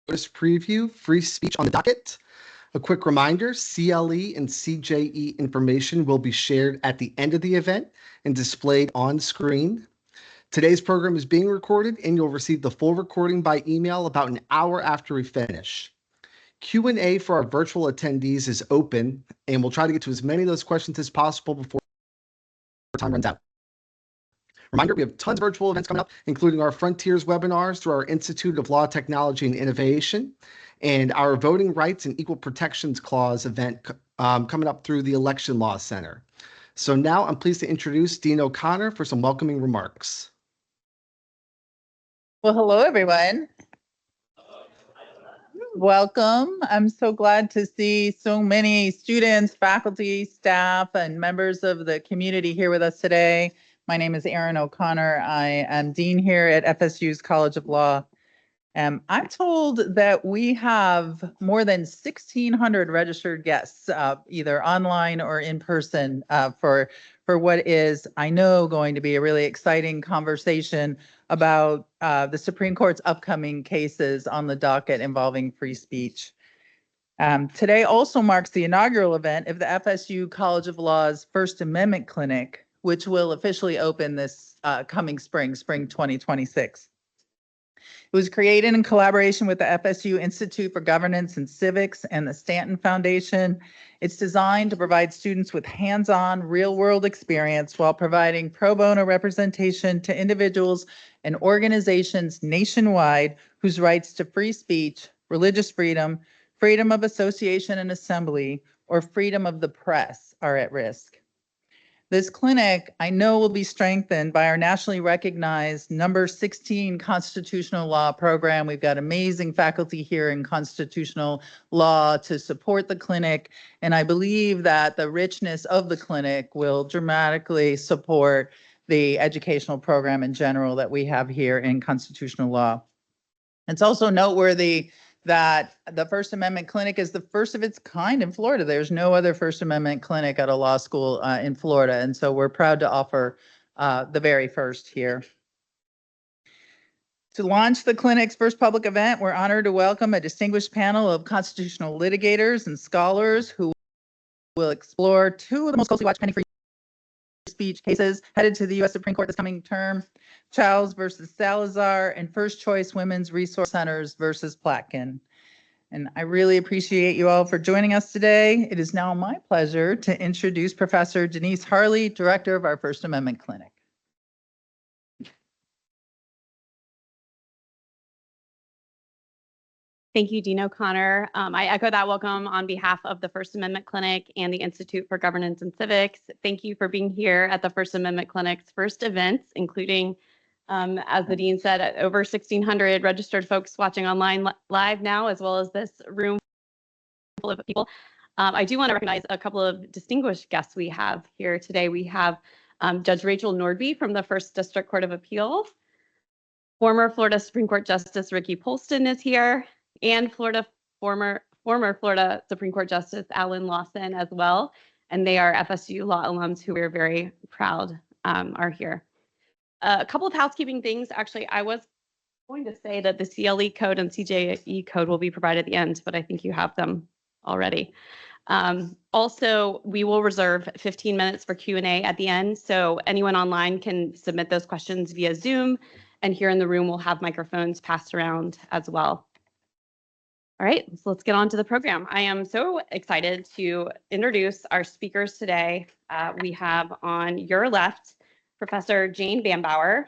SCOTUS preview, free speech on the docket. A quick reminder, CLE and CJE information will be shared at the end of the event and displayed on screen. Today's program is being recorded and you'll receive the full recording by email about an hour after we finish. Q&A for our virtual attendees is open, and we'll try to get to as many of those questions as possible before time runs out. Reminder, we have tons of virtual events coming up, including our Frontiers webinars through our Institute of Law, Technology, and Innovation, and our Voting Rights and Equal Protections Clause event coming up through the Election Law Center. So now I'm pleased to introduce Dean O'Connor for some welcoming remarks. Well, hello, everyone. Welcome. I'm so glad to see so many students, faculty, staff, and members of the community here with us today. My name is Erin O'Connor. I am Dean here at FSU's College of Law. I'm told that we have more than 1,600 registered guests, either online or in person, for what is, I know, going to be a really exciting conversation about the Supreme Court's upcoming cases on the docket involving free speech. Today also marks the inaugural event of the FSU College of Law's First Amendment Clinic, which will officially open this coming spring 2026. It was created in collaboration with the FSU Institute for Governance and Civics and the Stanton Foundation. It's designed to provide students with hands-on, real-world experience while providing pro bono representation to individuals and organizations nationwide whose rights to free speech, religious freedom, freedom of association and assembly, or freedom of the press are at risk. This clinic, I know, will be strengthened by our nationally recognized number 16 constitutional law program. We've got amazing faculty here in constitutional law to support the clinic, and I believe that the richness of the clinic will dramatically support the educational program in general that we have here in constitutional law. It's also noteworthy that the First Amendment Clinic is the first of its kind in Florida. There's no other First Amendment clinic at a law school in Florida, and so we're proud to offer the very first here. To launch the clinic's first public event, we're honored to welcome a distinguished panel of constitutional litigators and scholars who will explore two of the most closely watched pending free speech cases headed to the U.S. Supreme Court this coming term: Childs versus Salazar and First Choice Women's Resource Centers versus Platkin. And I really appreciate you all for joining us today. It is now my pleasure to introduce Professor Denise Harley, Director of our First Amendment Clinic. Thank you, Dean O'Connor. I echo that welcome on behalf of the First Amendment Clinic and the Institute for Governance and Civics. Thank you for being here at the First Amendment Clinic's first events, including, as the Dean said, over 1,600 registered folks watching online live now, as well as this room full of people. I do want to recognize a couple of distinguished guests we have here today. We have Judge Rachel Nordby from the First District Court of Appeal. Former Florida Supreme Court Justice Ricky Polston is here, and former Florida Supreme Court Justice Alan Lawson as well. And they are FSU Law alums who we're very proud are here. A couple of housekeeping things. Actually, I was going to say that the CLE code and CJE code will be provided at the end, but I think you have them already. Also, we will reserve 15 minutes for Q&A at the end, so anyone online can submit those questions via Zoom, and here in the room we'll have microphones passed around as well. All right, so let's get on to the program. I am so excited to introduce our speakers today. We have on your left Professor Jane Bambauer,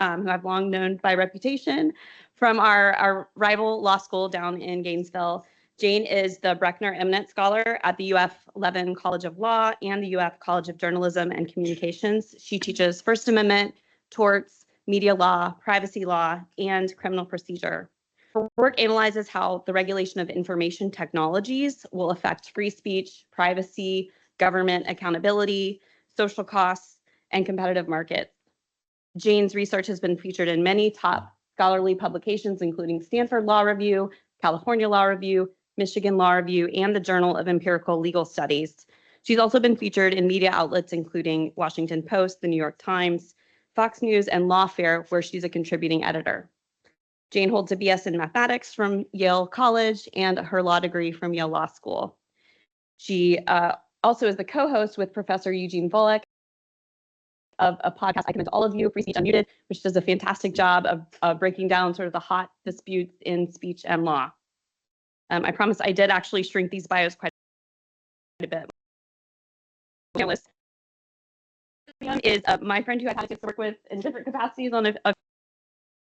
who I've long known by reputation from our rival law school down in Gainesville. Jane is the Brechner Eminent Scholar at the UF Levin College of Law and the UF College of Journalism and Communications. She teaches First Amendment, torts, media law, privacy law, and criminal procedure. Her work analyzes how the regulation of information technologies will affect free speech, privacy, government accountability, social costs, and competitive markets. Jane's research has been featured in many top scholarly publications, including Stanford Law Review, California Law Review, Michigan Law Review, and the Journal of Empirical Legal Studies. She's also been featured in media outlets including Washington Post, the New York Times, Fox News, and Lawfare, where she's a contributing editor. Jane holds a BS in mathematics from Yale College and her law degree from Yale Law School. She also is the co-host with Professor Eugene Volek of a podcast I commend to all of you, Free Speech Unmuted, which does a fantastic job of breaking down sort of the hot disputes in speech and law. I promise I did actually shrink these bios quite a bit. Is my friend who I've had a chance to work with in different capacities on a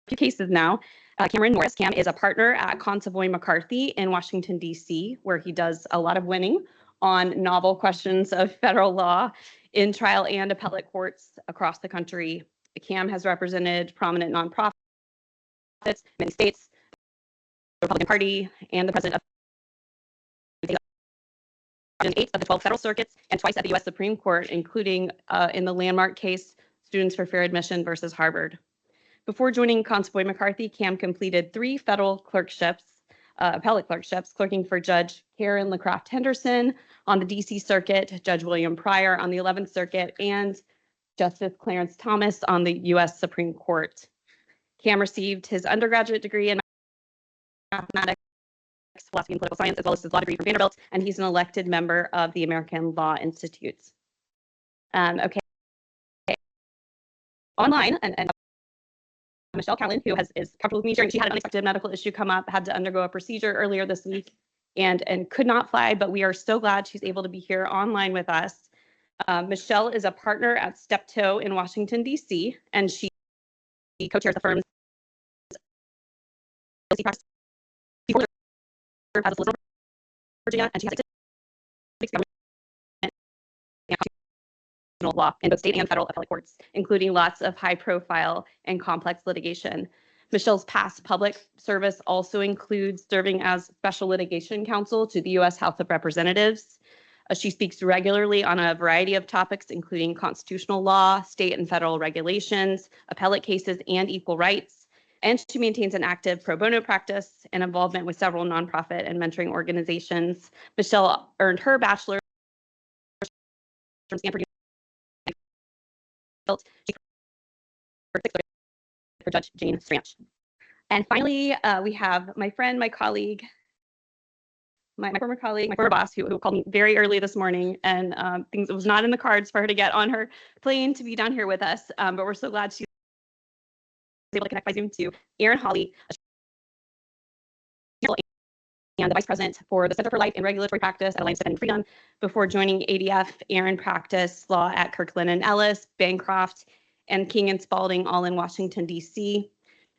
few cases now. Cameron Norris. Cam is a partner at Consovoy McCarthy in Washington, D.C., where he does a lot of winning on novel questions of federal law in trial and appellate courts across the country. Cam has represented prominent nonprofits in many states, the Republican Party, and the president of 8 of the 12 federal circuits and twice at the U.S. Supreme Court, including in the landmark case Students for Fair Admission versus Harvard. Before joining Consovoy McCarthy, Cam completed 3 federal clerkships, appellate clerkships, clerking for Judge Karen LaCroft Henderson on the D.C. Circuit, Judge William Pryor on the 11th Circuit, and Justice Clarence Thomas on the U.S. Supreme Court. Cam received his undergraduate degree in mathematics, philosophy, and political science, as well as his law degree from Vanderbilt, and he's an elected member of the American Law Institute. Okay. Online, and Michelle Kallen, who is comfortable with me sharing, she had an unexpected medical issue come up, had to undergo a procedure earlier this week, and could not fly, but we are so glad she's able to be here online with us. Michelle is a partner at Steptoe in Washington, D.C., and she co-chairs the firm's practice as a solicitor in Virginia, and she has experience in constitutional law in both state and federal appellate courts, including lots of high-profile and complex litigation. Michelle's past public service also includes serving as special litigation counsel to the U.S. House of Representatives. She speaks regularly on a variety of topics, including constitutional law, state and federal regulations, appellate cases, and equal rights. And she maintains an active pro bono practice and involvement with several nonprofit and mentoring organizations. Michelle earned her bachelor's from Stanford University for Judge Jane Stranch. And finally, we have my friend, my colleague, my former colleague, my former boss, who called me very early this morning, and things it was not in the cards for her to get on her plane to be down here with us. But we're so glad she's able to connect by Zoom to Erin Hawley, and the Vice President for the Center for Life and Regulatory Practice at Alliance Defending Freedom. Before joining ADF, Erin practiced law at Kirkland & Ellis, Bancroft, and King & Spalding, all in Washington, D.C.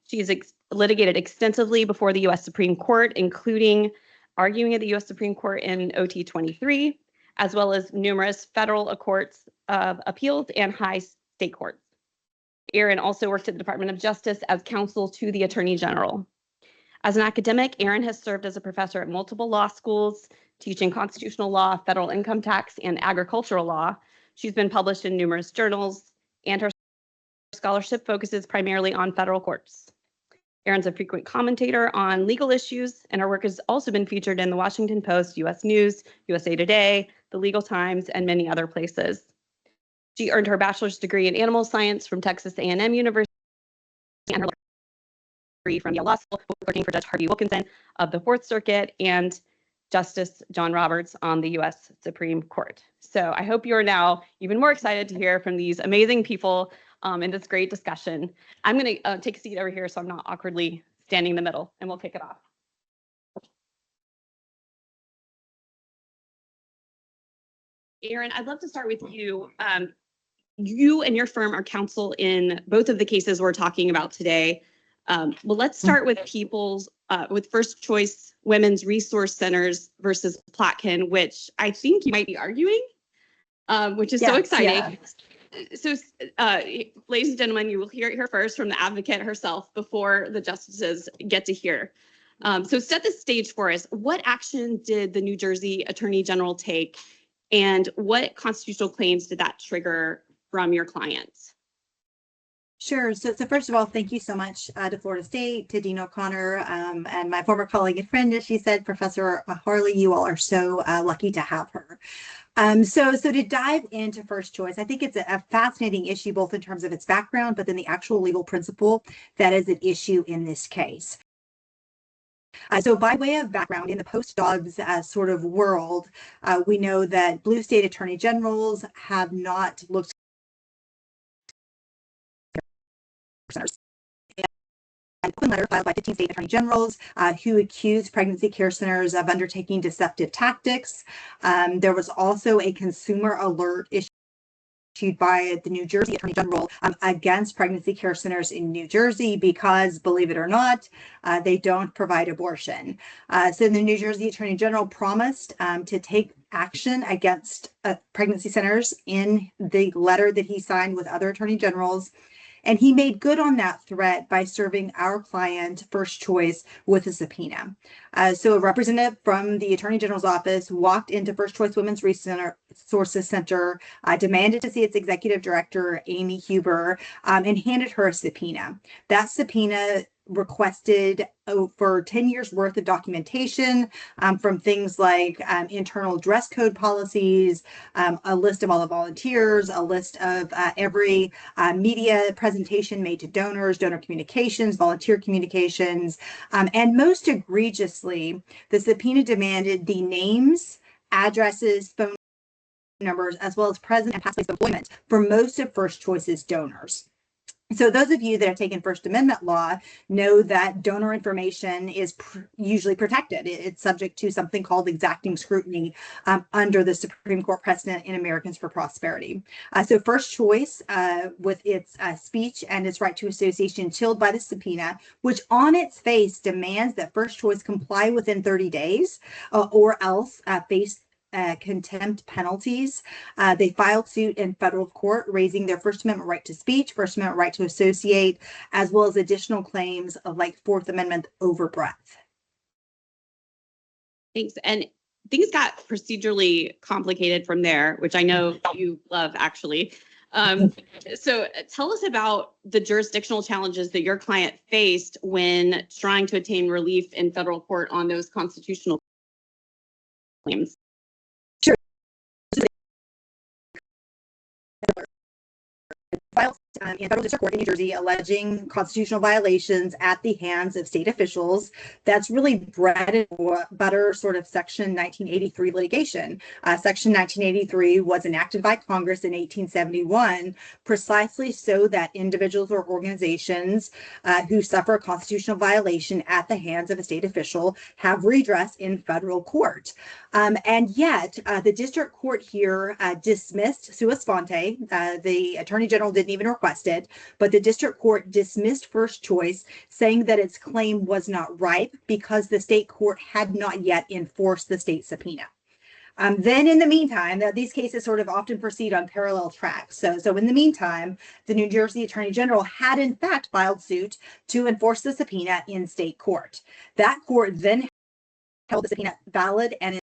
She's litigated extensively before the U.S. Supreme Court, including arguing at the U.S. Supreme Court in OT 23, as well as numerous federal courts of appeals and high state courts. Erin also worked at the Department of Justice as counsel to the Attorney General. As an academic, Erin has served as a professor at multiple law schools, teaching constitutional law, federal income tax, and agricultural law. She's been published in numerous journals, and her scholarship focuses primarily on federal courts. Erin's a frequent commentator on legal issues, and her work has also been featured in the Washington Post, U.S. News, USA Today, the Legal Times, and many other places. She earned her bachelor's degree in animal science from Texas A&M University and her degree from Yale Law School, working for Judge Harvey Wilkinson of the Fourth Circuit and Justice John Roberts on the U.S. Supreme Court. So I hope you are now even more excited to hear from these amazing people in this great discussion. I'm going to take a seat over here so I'm not awkwardly standing in the middle, and we'll kick it off. Erin, I'd love to start with you. You and your firm are counsel in both of the cases we're talking about today. Well, let's start with with First Choice Women's Resource Centers versus Plotkin, which I think you might be arguing, which is so exciting. Yeah. So, ladies and gentlemen, you will hear it here first from the advocate herself before the justices get to hear. So set the stage for us. What action did the New Jersey Attorney General take, and what constitutional claims did that trigger from your clients? Sure. So first of all, thank you so much to Florida State, to Dean O'Connor, and my former colleague and friend, as she said, Professor Hawley. You all are so lucky to have her. So to dive into First Choice, I think it's a fascinating issue, both in terms of its background, but then the actual legal principle that is at issue in this case. So by way of background, in the post-Dobbs sort of world, we know that blue state attorney generals have not looked an open letter filed by 15 state attorney generals who accused pregnancy care centers of undertaking deceptive tactics. There was also a consumer alert issued by the New Jersey Attorney General against pregnancy care centers in New Jersey because, believe it or not, they don't provide abortion. So the New Jersey Attorney General promised to take action against pregnancy centers in the letter that he signed with other attorney generals. And he made good on that threat by serving our client, First Choice, with a subpoena. So a representative from the Attorney General's office walked into First Choice Women's Resources Center, demanded to see its executive director, Amy Huber, and handed her a subpoena. That subpoena requested over 10 years worth of documentation from things like internal dress code policies, a list of all the volunteers, a list of every media presentation made to donors, donor communications, volunteer communications, and most egregiously, the subpoena demanded the names, addresses, phone numbers, as well as present and past place of employment for most of First Choice's donors. So those of you that have taken First Amendment law know that donor information is usually protected. It's subject to something called exacting scrutiny under the Supreme Court precedent in Americans for Prosperity. So First Choice, with its speech and its right to association chilled by the subpoena, which on its face demands that First Choice comply within 30 days or else face contempt penalties. They filed suit in federal court, raising their First Amendment right to speech, First Amendment right to associate, as well as additional claims of like Fourth Amendment overbreadth. Thanks. And things got procedurally complicated from there, which I know you love, actually. So tell us about the jurisdictional challenges that your client faced when trying to attain relief in federal court on those constitutional claims. Filed in federal district court in New Jersey alleging constitutional violations at the hands of state officials. That's really bread and butter sort of Section 1983 litigation. Section 1983 was enacted by Congress in 1871 precisely so that individuals or organizations who suffer a constitutional violation at the hands of a state official have redress in federal court. And yet the district court here dismissed sua sponte. The Attorney General didn't even request it, but the district court dismissed First Choice, saying that its claim was not ripe because the state court had not yet enforced the state subpoena. Then in the meantime, these cases sort of often proceed on parallel tracks. So in the meantime, the New Jersey Attorney General had in fact filed suit to enforce the subpoena in state court. That court then held the subpoena valid and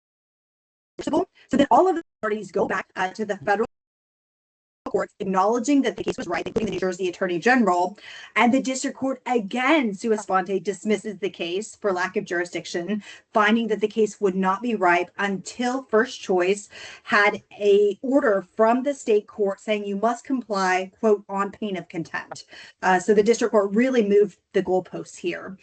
enforceable. So then all of the parties go back to the federal courts acknowledging that the case was right, including the New Jersey Attorney General, and the district court again sua sponte dismisses the case for lack of jurisdiction, finding that the case would not be ripe until First Choice had a order from the state court saying you must comply, quote, on pain of contempt. So the district court really moved the goalposts here.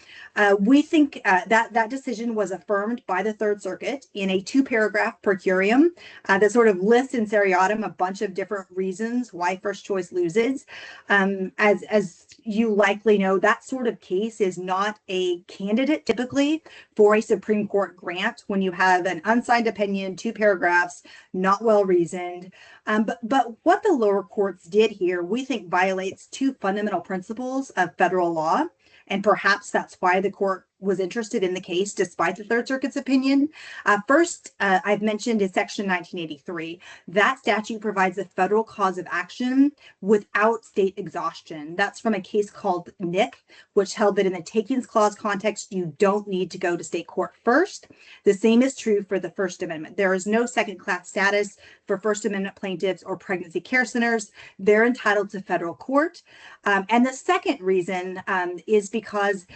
We think that decision was affirmed by the Third Circuit in a 2-paragraph per curiam that sort of lists in seriatim a bunch of different reasons why First Choice loses. As you likely know, that sort of case is not a candidate typically for a Supreme Court grant when you have an unsigned opinion, 2 paragraphs, not well reasoned. But what the lower courts did here, we think violates 2 fundamental principles of federal law. And perhaps that's why the court was interested in the case despite the Third Circuit's opinion. First, I've mentioned is Section 1983. That statute provides a federal cause of action without state exhaustion. That's from a case called Nick, which held that in the Takings Clause context, you don't need to go to state court first. The same is true for the First Amendment. There is no second-class status for First Amendment plaintiffs or pregnancy care centers. They're entitled to federal court. And the second reason is because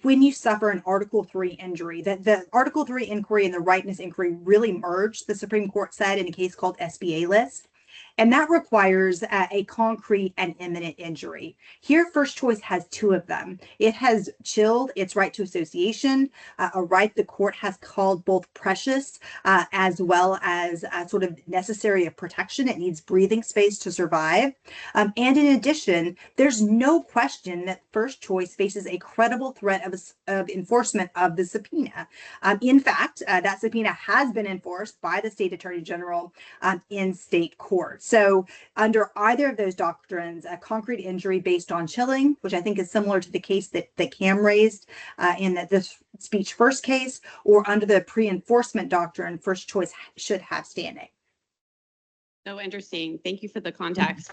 when you suffer an Article 3 injury, that the Article 3 inquiry and the rightness inquiry really merged, the Supreme Court said in a case called SBA List. And that requires a concrete and imminent injury. Here, First Choice has two of them. It has chilled its right to association, a right the court has called both precious as well as sort of necessary of protection. It needs breathing space to survive. And in addition, there's no question that First Choice faces a credible threat of enforcement of the subpoena. In fact, that subpoena has been enforced by the state attorney general in state court. So under either of those doctrines, a concrete injury based on chilling, which I think is similar to the case that Cam raised in this speech first case, or under the pre-enforcement doctrine, First Choice should have standing. So interesting. Thank you for the context.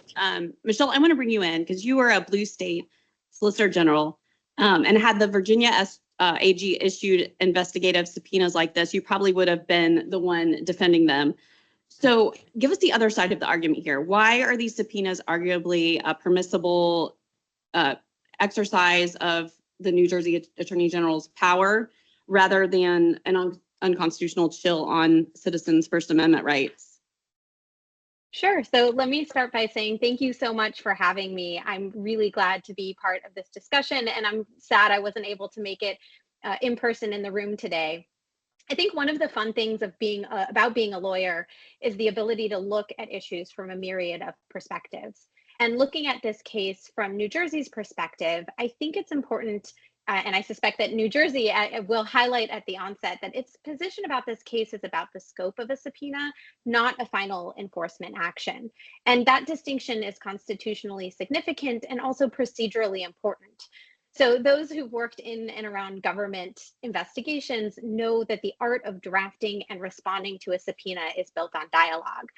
Michelle, I want to bring you in because you were a blue state solicitor general and had the Virginia AG issued investigative subpoenas like this, you probably would have been the one defending them. So give us the other side of the argument here. Why are these subpoenas arguably a permissible exercise of the New Jersey Attorney General's power rather than an unconstitutional chill on citizens' First Amendment rights? Sure. So let me start by saying thank you so much for having me. I'm really glad to be part of this discussion, and I'm sad I wasn't able to make it in person in the room today. I think one of the fun things of about being a lawyer is the ability to look at issues from a myriad of perspectives. And looking at this case from New Jersey's perspective, I think it's important, and I suspect that New Jersey will highlight at the onset that its position about this case is about the scope of a subpoena, not a final enforcement action. And that distinction is constitutionally significant and also procedurally important. So those who've worked in and around government investigations know that the art of drafting and responding to a subpoena is built on dialogue.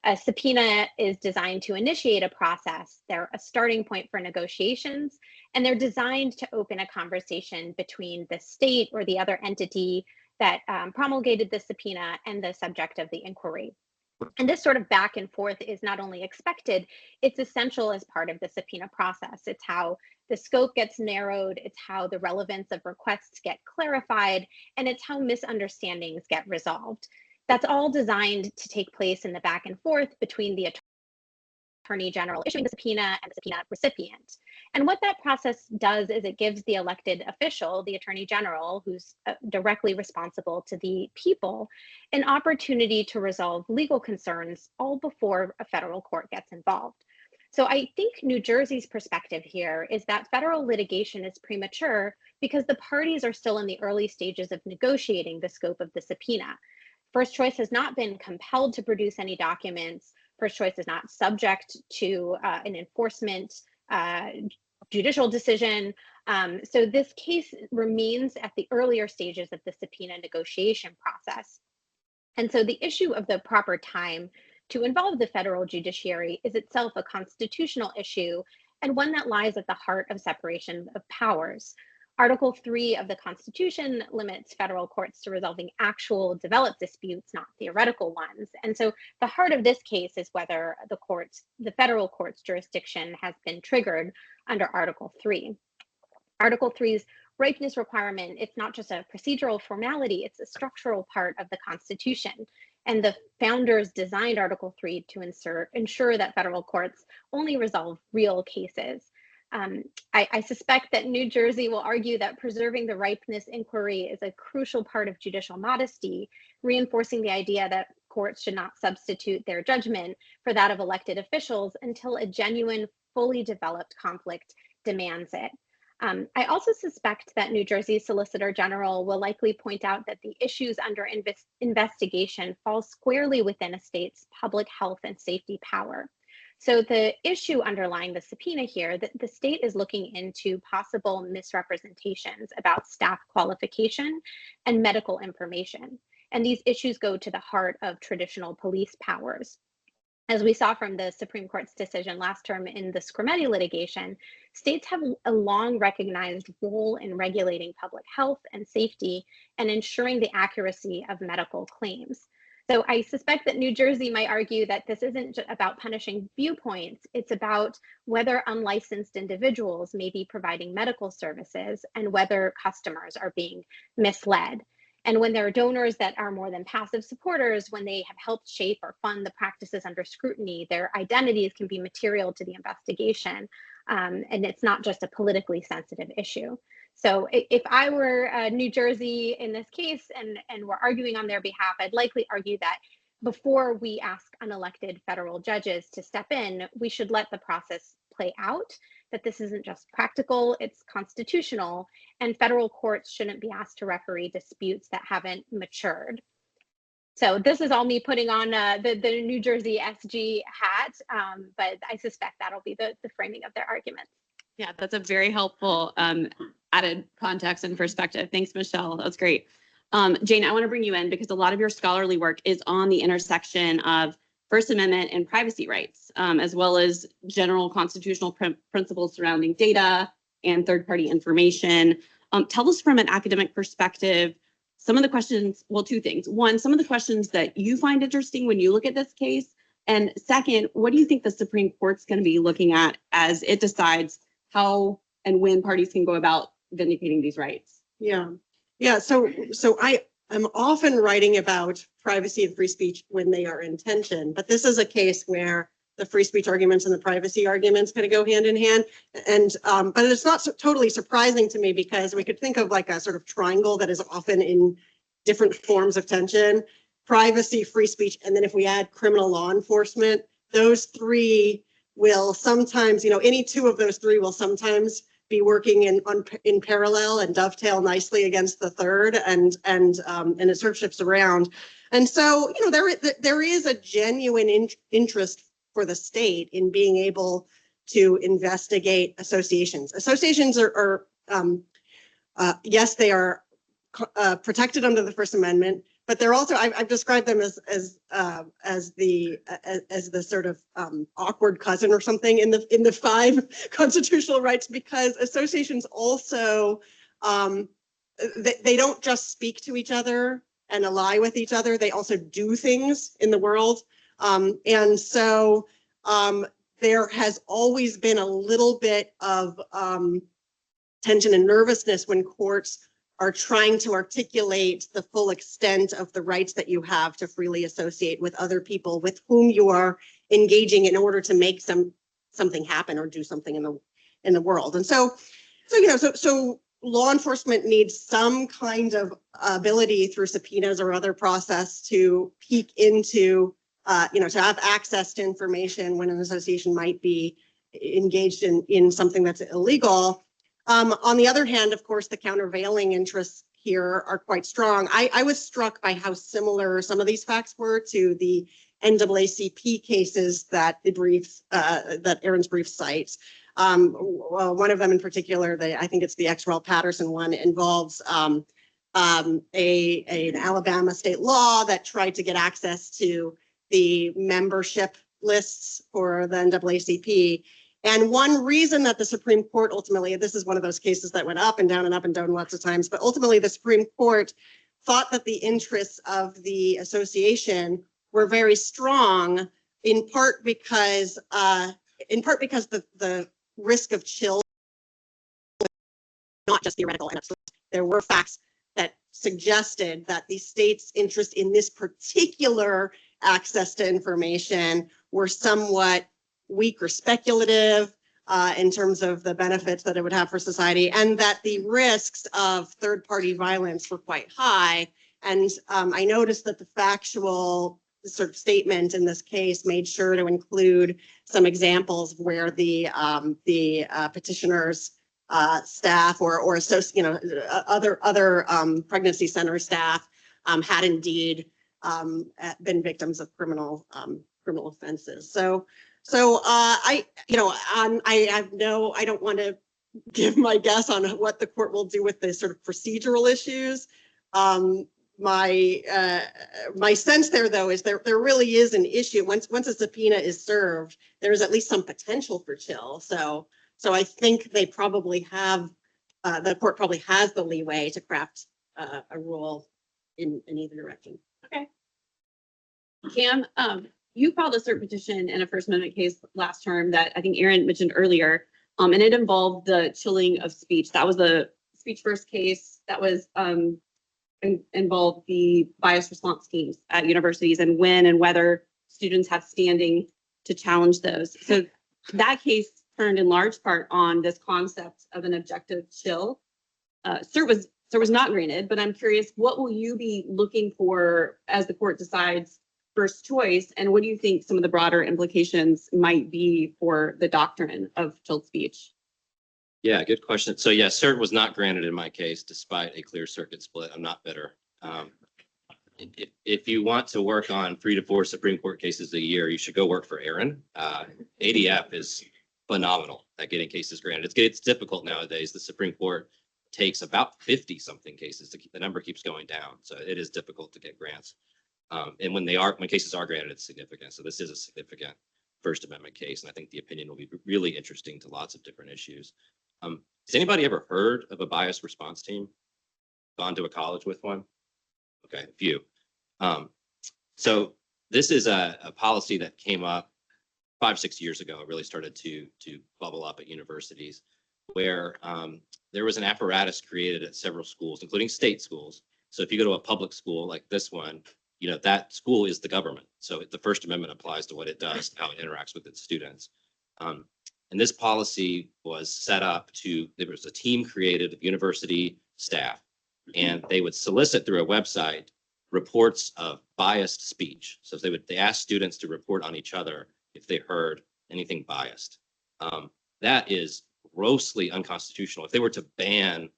A subpoena is designed to initiate a process. They're a starting point for negotiations, and they're designed to open a conversation between the state or the other entity that promulgated the subpoena and the subject of the inquiry. And this sort of back and forth is not only expected, it's essential as part of the subpoena process. It's how the scope gets narrowed, it's how the relevance of requests get clarified, and it's how misunderstandings get resolved. That's all designed to take place in the back and forth between the Attorney General issuing the subpoena and the subpoena recipient. And what that process does is it gives the elected official, the Attorney General, who's directly responsible to the people, an opportunity to resolve legal concerns all before a federal court gets involved. So I think New Jersey's perspective here is that federal litigation is premature because the parties are still in the early stages of negotiating the scope of the subpoena. First Choice has not been compelled to produce any documents. First Choice is not subject to an enforcement judicial decision. So this case remains at the earlier stages of the subpoena negotiation process. And so the issue of the proper time to involve the federal judiciary is itself a constitutional issue and one that lies at the heart of separation of powers. Article 3 of the Constitution limits federal courts to resolving actual developed disputes, not theoretical ones. And so the heart of this case is whether the federal court's jurisdiction has been triggered under Article 3. Article 3's ripeness requirement, it's not just a procedural formality, it's a structural part of the Constitution. And the founders designed Article 3 to ensure that federal courts only resolve real cases. I suspect that New Jersey will argue that preserving the ripeness inquiry is a crucial part of judicial modesty, reinforcing the idea that courts should not substitute their judgment for that of elected officials until a genuine, fully developed conflict demands it. I also suspect that New Jersey's Solicitor General will likely point out that the issues under investigation fall squarely within a state's public health and safety power. So the issue underlying the subpoena here, that the state is looking into possible misrepresentations about staff qualification and medical information. And these issues go to the heart of traditional police powers. As we saw from the Supreme Court's decision last term in the Scrimeti litigation, states have a long recognized role in regulating public health and safety and ensuring the accuracy of medical claims. So I suspect that New Jersey might argue that this isn't just about punishing viewpoints, it's about whether unlicensed individuals may be providing medical services and whether customers are being misled. And when there are donors that are more than passive supporters, when they have helped shape or fund the practices under scrutiny, their identities can be material to the investigation. And it's not just a politically sensitive issue. So if I were New Jersey in this case and we're arguing on their behalf, I'd likely argue that before we ask unelected federal judges to step in, we should let the process play out, that this isn't just practical, it's constitutional, and federal courts shouldn't be asked to referee disputes that haven't matured. So this is all me putting on the New Jersey SG hat, but I suspect that'll be the framing of their arguments. Yeah, that's a very helpful added context and perspective. Thanks, Michelle. That was great. Jane, I want to bring you in because a lot of your scholarly work is on the intersection of First Amendment and privacy rights, as well as general constitutional principles surrounding data and third-party information. Tell us from an academic perspective, some of the questions, well, two things. One, some of the questions that you find interesting when you look at this case. And second, what do you think the Supreme Court's going to be looking at as it decides how and when parties can go about vindicating these rights? Yeah. So I am often writing about privacy and free speech when they are in tension, but this is a case where the free speech arguments and the privacy arguments kind of go hand in hand. And but it's not totally surprising to me because we could think of like a sort of triangle that is often in different forms of tension: privacy, free speech, and then if we add criminal law enforcement, those three will sometimes, any two of those three will sometimes be working in parallel and dovetail nicely against the third, and it sort of shifts around. And so, there is a genuine interest for the state in being able to investigate associations. Associations are yes, they are protected under the First Amendment, but they're also, I've described them as the sort of awkward cousin or something in the 5 constitutional rights, because associations also they don't just speak to each other and ally with each other, they also do things in the world. And so there has always been a little bit of tension and nervousness when courts are trying to articulate the full extent of the rights that you have to freely associate with other people with whom you are engaging in order to make something happen or do something in the world. And so law enforcement needs some kind of ability through subpoenas or other process to peek into, to have access to information when an association might be engaged in something that's illegal. On the other hand, of course, the countervailing interests here are quite strong. I was struck by how similar some of these facts were to the NAACP cases that that Erin's brief cites. Well, one of them in particular, I think it's the X. Rel. Patterson one, involves an Alabama state law that tried to get access to the membership lists for the NAACP. And one reason that the Supreme Court ultimately, this is one of those cases that went up and down lots of times, but ultimately the Supreme Court thought that the interests of the association were very strong, in part because the risk of chill was not just theoretical and absolute. There were facts that suggested that the state's interest in this particular access to information were somewhat weak or speculative in terms of the benefits that it would have for society, and that the risks of third-party violence were quite high. And I noticed that the factual sort of statement in this case made sure to include some examples where the petitioner's staff or other pregnancy center staff had indeed been victims of criminal offenses. So I don't want to give my guess on what the court will do with the sort of procedural issues. My sense there, though, is there really is an issue. Once a subpoena is served, there is at least some potential for chill. So I think they probably have, the court probably has the leeway to craft a rule in either direction. Okay. Cam, you filed a cert petition in a First Amendment case last term that I think Erin mentioned earlier, and it involved the chilling of speech. That was the speech first case that was involve the bias response teams at universities and when and whether students have standing to challenge those. So that case turned in large part on this concept of an objective chill. Cert was not granted, but I'm curious, what will you be looking for as the court decides first choice, and what do you think some of the broader implications might be for the doctrine of chilled speech? Yeah, good question. So yeah, cert was not granted in my case, despite a clear circuit split. I'm not bitter. If you want to work on 3 to 4 Supreme Court cases a year, you should go work for Erin. ADF is phenomenal at getting cases granted. It's difficult nowadays. The Supreme Court takes about 50 something cases. The number keeps going down, so it is difficult to get grants. And when cases are granted, it's significant. So this is a significant First Amendment case, and I think the opinion will be really interesting to lots of different issues. Has anybody ever heard of a bias response team? Gone to a college with one? Okay, a few. So this is a policy that came up 5-6 years ago. It really started to bubble up at universities, where there was an apparatus created at several schools, including state schools. So if you go to a public school like this one, that school is the government. So the First Amendment applies to what it does, how it interacts with its students. And this policy was set up there was a team created of university staff, and they would solicit through a website reports of biased speech. So they asked students to report on each other if they heard anything biased. That is grossly unconstitutional. If they were to ban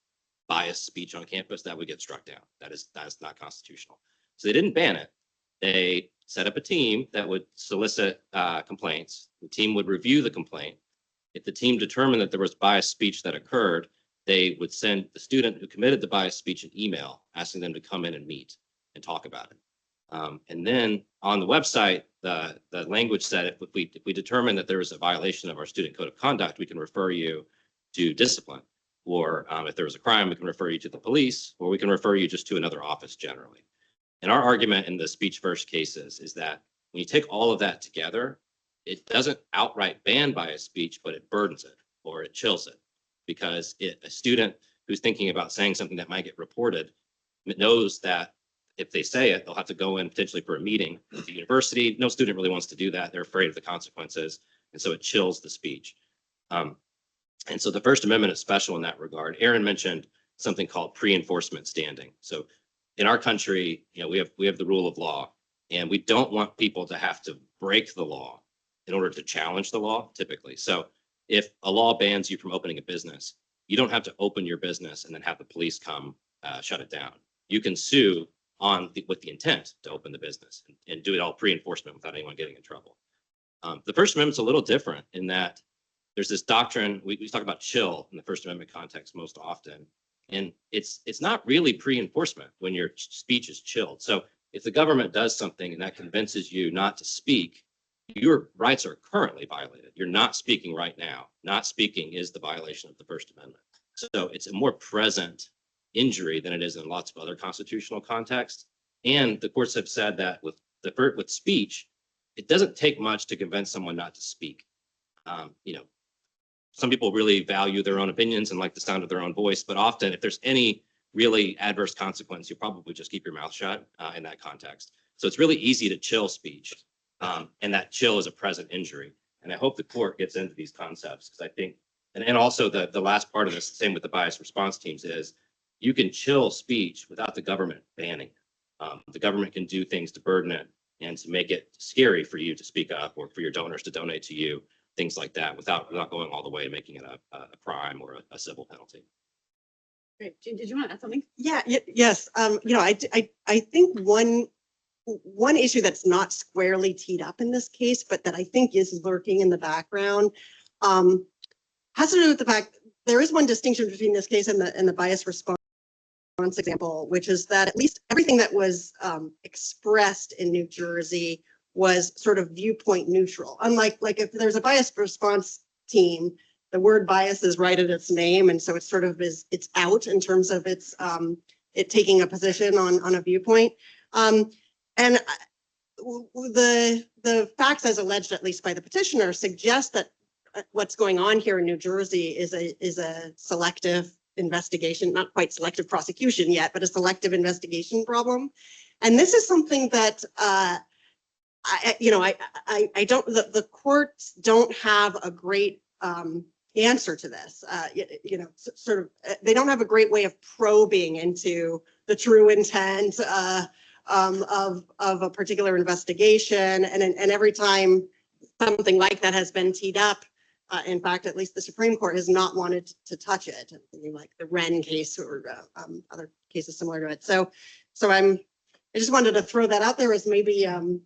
biased speech on campus, that would get struck down. That is not constitutional. So they didn't ban it. They set up a team that would solicit complaints. The team would review the complaint. If the team determined that there was biased speech that occurred, they would send the student who committed the biased speech an email asking them to come in and meet and talk about it. And then on the website, the language said, if we determine that there is a violation of our student code of conduct, we can refer you to discipline. Or if there was a crime, we can refer you to the police, or we can refer you just to another office generally. And our argument in the speech first cases is that when you take all of that together, it doesn't outright ban biased speech, but it burdens it or it chills it, because a student who's thinking about saying something that might get reported knows that if they say it, they'll have to go in potentially for a meeting with the university. No student really wants to do that. They're afraid of the consequences. And so it chills the speech. And so the First Amendment is special in that regard. Erin mentioned something called pre-enforcement standing. So in our country, we have the rule of law, and we don't want people to have to break the law in order to challenge the law, typically. So if a law bans you from opening a business, you don't have to open your business and then have the police come shut it down. You can sue with the intent to open the business and do it all pre-enforcement without anyone getting in trouble. The First Amendment's a little different in that there's this doctrine, we talk about chill in the First Amendment context most often, and it's not really pre-enforcement when your speech is chilled. So if the government does something and that convinces you not to speak, your rights are currently violated. You're not speaking right now. Not speaking is the violation of the First Amendment. So it's a more present injury than it is in lots of other constitutional contexts. And the courts have said that with speech, it doesn't take much to convince someone not to speak. Some people really value their own opinions and like the sound of their own voice, but often if there's any really adverse consequence, you probably just keep your mouth shut in that context. So it's really easy to chill speech. And that chill is a present injury. And I hope the court gets into these concepts, because I think, and also the last part of this, same with the bias response teams, is you can chill speech without the government banning it. The government can do things to burden it and to make it scary for you to speak up or for your donors to donate to you, things like that, without going all the way and making it a crime or a civil penalty. Great. Jane, did you want to add something? Yes. I think one issue that's not squarely teed up in this case, but that I think is lurking in the background, has to do with the fact there is one distinction between this case and the bias response example, which is that at least everything that was expressed in New Jersey was sort of viewpoint neutral. Unlike if there's a bias response team, the word bias is right at its name, and so it's sort of it's out in terms of it taking a position on a viewpoint. And the facts, as alleged at least by the petitioner, suggest that what's going on here in New Jersey is a selective investigation, not quite selective prosecution yet, but a selective investigation problem. And this is something that the courts don't have a great answer to this. They don't have a great way of probing into the true intent of a particular investigation. And every time something like that has been teed up, in fact, at least the Supreme Court has not wanted to touch it, like the Wren case or other cases similar to it. So I just wanted to throw that out there as maybe an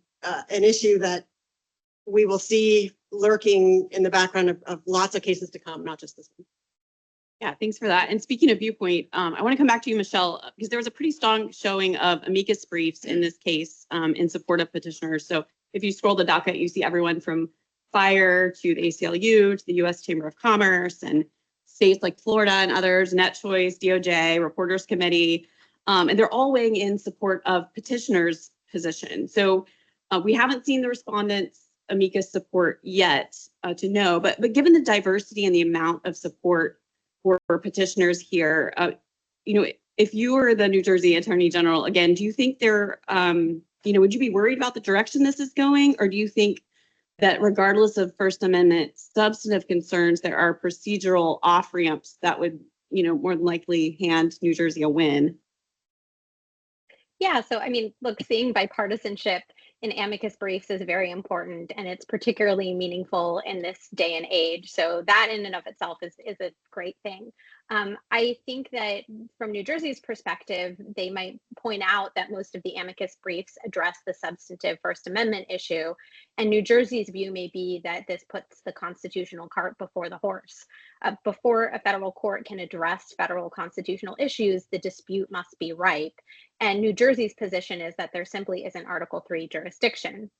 issue that we will see lurking in the background of lots of cases to come, not just this one. Yeah, thanks for that. And speaking of viewpoint, I want to come back to you, Michelle, because there was a pretty strong showing of amicus briefs in this case in support of petitioners. So if you scroll the docket, you see everyone from FIRE to the ACLU to the U.S. Chamber of Commerce and states like Florida and others, NetChoice, DOJ, Reporters Committee, and they're all weighing in support of petitioners' position. So we haven't seen the respondents' amicus support yet to know, but given the diversity and the amount of support for petitioners here, if you were the New Jersey Attorney General, again, do you think would you be worried about the direction this is going, or do you think that regardless of First Amendment substantive concerns, there are procedural off-ramps that would, more than likely hand New Jersey a win? Yeah, so I mean, look, seeing bipartisanship in amicus briefs is very important, and it's particularly meaningful in this day and age. So that in and of itself is a great thing. I think that from New Jersey's perspective, they might point out that most of the amicus briefs address the substantive First Amendment issue, and New Jersey's view may be that this puts the constitutional cart before the horse. Before a federal court can address federal constitutional issues, the dispute must be ripe. And New Jersey's position is that there simply isn't Article III jurisdiction.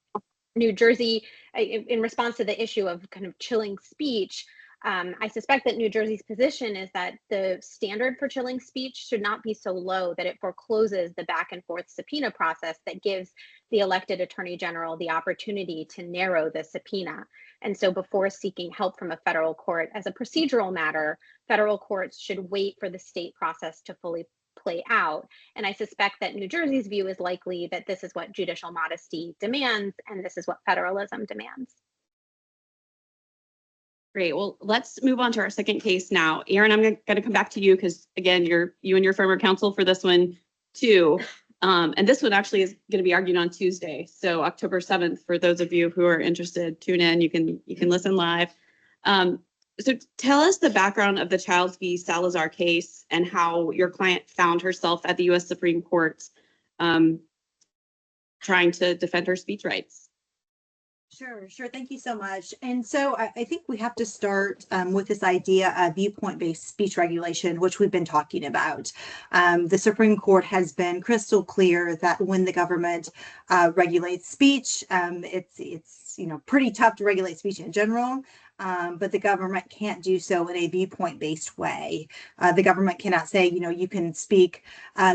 New Jersey, in response to the issue of kind of chilling speech, I suspect that New Jersey's position is that the standard for chilling speech should not be so low that it forecloses the back and forth subpoena process that gives the elected Attorney General the opportunity to narrow the subpoena. And so before seeking help from a federal court as a procedural matter, federal courts should wait for the state process to fully play out. And I suspect that New Jersey's view is likely that this is what judicial modesty demands, and this is what federalism demands. Great. Well, let's move on to our second case now. Erin, I'm going to come back to you because, again, you and your firm are counsel for this one too. And this one actually is going to be argued on Tuesday, so October 7th. For those of you who are interested, tune in. You can listen live. So tell us the background of the Childs v. Salazar case and how your client found herself at the U.S. Supreme Court trying to defend her speech rights. Sure. Thank you so much. And so I think we have to start with this idea of viewpoint-based speech regulation, which we've been talking about. The Supreme Court has been crystal clear that when the government regulates speech, it's pretty tough to regulate speech in general. But the government can't do so in a viewpoint-based way. The government cannot say, you can speak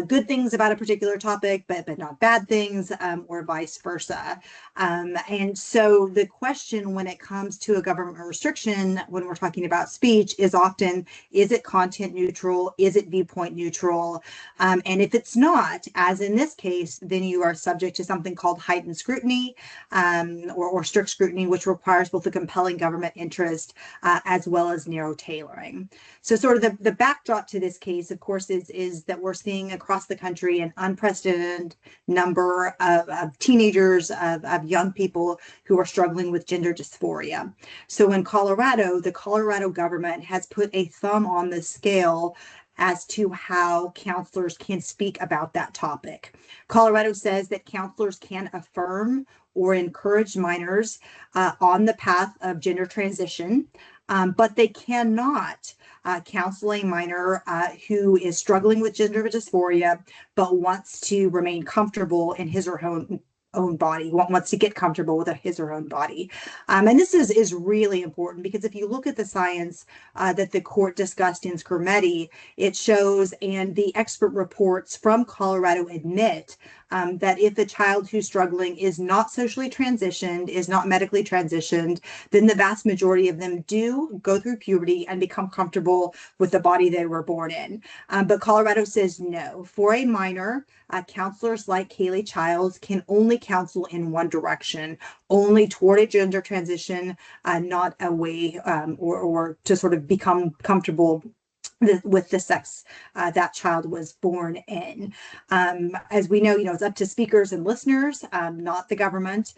good things about a particular topic, but not bad things, or vice versa. And so the question when it comes to a government restriction, when we're talking about speech, is often, is it content neutral? Is it viewpoint neutral? And if it's not, as in this case, then you are subject to something called heightened scrutiny, or strict scrutiny, which requires both a compelling government interest as well as narrow tailoring. So sort of the backdrop to this case, of course, is that we're seeing across the country an unprecedented number of teenagers, of young people who are struggling with gender dysphoria. So in Colorado, the Colorado government has put a thumb on the scale as to how counselors can speak about that topic. Colorado says that counselors can affirm or encourage minors on the path of gender transition, but they cannot counsel a minor who is struggling with gender dysphoria, but wants to remain comfortable in his or her own body, wants to get comfortable with his or her own body. And this is really important because if you look at the science that the court discussed in Scrimeti, it shows, and the expert reports from Colorado admit, that if the child who's struggling is not socially transitioned, is not medically transitioned, then the vast majority of them do go through puberty and become comfortable with the body they were born in. But Colorado says no. For a minor, counselors like Kaylee Childs can only counsel in one direction, only toward a gender transition, not away or to sort of become comfortable with the sex that child was born in. As we know, it's up to speakers and listeners, not the government,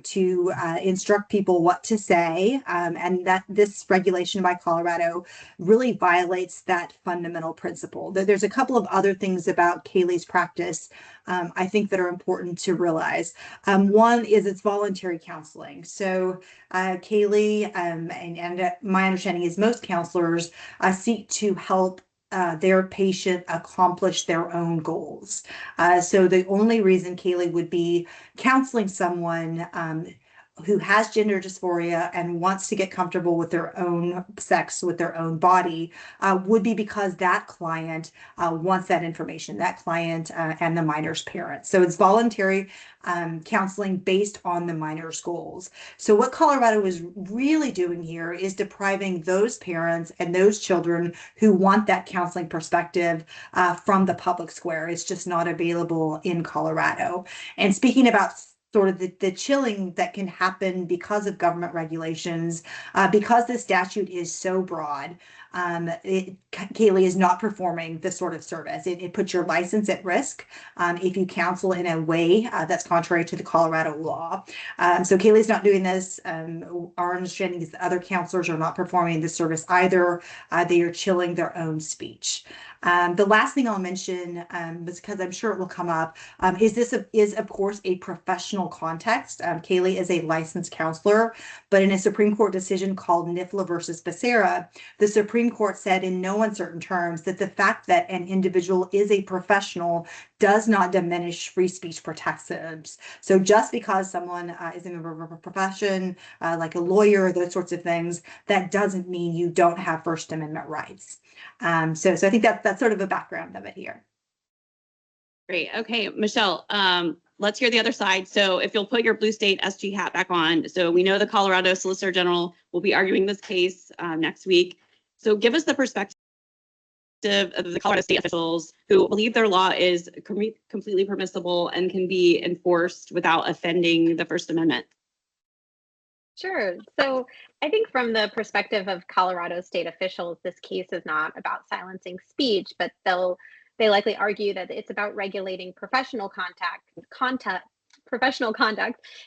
to instruct people what to say, and that this regulation by Colorado really violates that fundamental principle. There's a couple of other things about Kaylee's practice I think that are important to realize. One is it's voluntary counseling. So Kaylee, and my understanding is most counselors seek to help their patient accomplish their own goals. So the only reason Kaylee would be counseling someone who has gender dysphoria and wants to get comfortable with their own sex, with their own body, would be because that client wants that information, that client and the minor's parents. So it's voluntary counseling based on the minor's goals. So what Colorado is really doing here is depriving those parents and those children who want that counseling perspective from the public square. It's just not available in Colorado. And speaking about sort of the chilling that can happen because of government regulations, because the statute is so broad, Kaylee is not performing this sort of service. It puts your license at risk if you counsel in a way that's contrary to the Colorado law. So Kaylee's not doing this. Our understanding is that other counselors are not performing this service either. They are chilling their own speech. The last thing I'll mention, because I'm sure it will come up, is this is of course a professional context. Kaylee is a licensed counselor, but in a Supreme Court decision called NIFLA versus Becerra, the Supreme Court said in no uncertain terms that the fact that an individual is a professional does not diminish free speech protectives. So just because someone is a member of a profession, like a lawyer, those sorts of things, that doesn't mean you don't have First Amendment rights. So I think that's sort of a background of it here. Great. Okay, Michelle, let's hear the other side. So if you'll put your blue state SG hat back on. So we know the Colorado Solicitor General will be arguing this case next week. So give us the perspective of the Colorado state officials who believe their law is completely permissible and can be enforced without offending the First Amendment. Sure. So I think from the perspective of Colorado state officials, this case is not about silencing speech, but they likely argue that it's about regulating professional conduct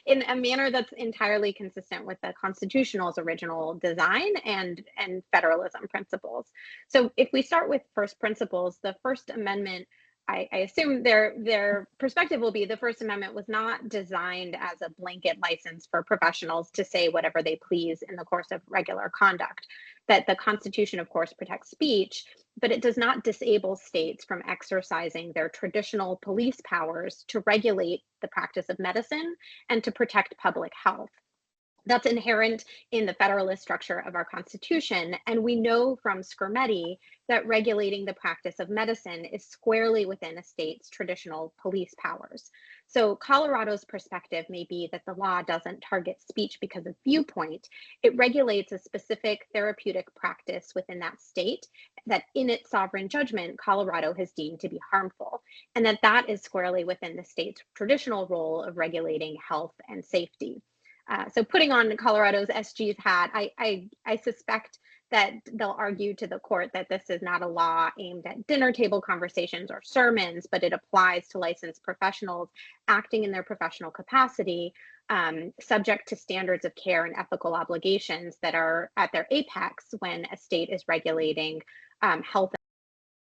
in a manner that's entirely consistent with the Constitutional's original design and federalism principles. So if we start with first principles, the First Amendment, I assume their perspective will be the First Amendment was not designed as a blanket license for professionals to say whatever they please in the course of regular conduct. That the Constitution, of course, protects speech, but it does not disable states from exercising their traditional police powers to regulate the practice of medicine and to protect public health. That's inherent in the federalist structure of our Constitution. And we know from Skrmetti that regulating the practice of medicine is squarely within a state's traditional police powers. So Colorado's perspective may be that the law doesn't target speech because of viewpoint. It regulates a specific therapeutic practice within that state that in its sovereign judgment, Colorado has deemed to be harmful, and that is squarely within the state's traditional role of regulating health and safety. So putting on Colorado's SG's hat, I suspect that they'll argue to the court that this is not a law aimed at dinner table conversations or sermons, but it applies to licensed professionals acting in their professional capacity, subject to standards of care and ethical obligations that are at their apex when a state is regulating health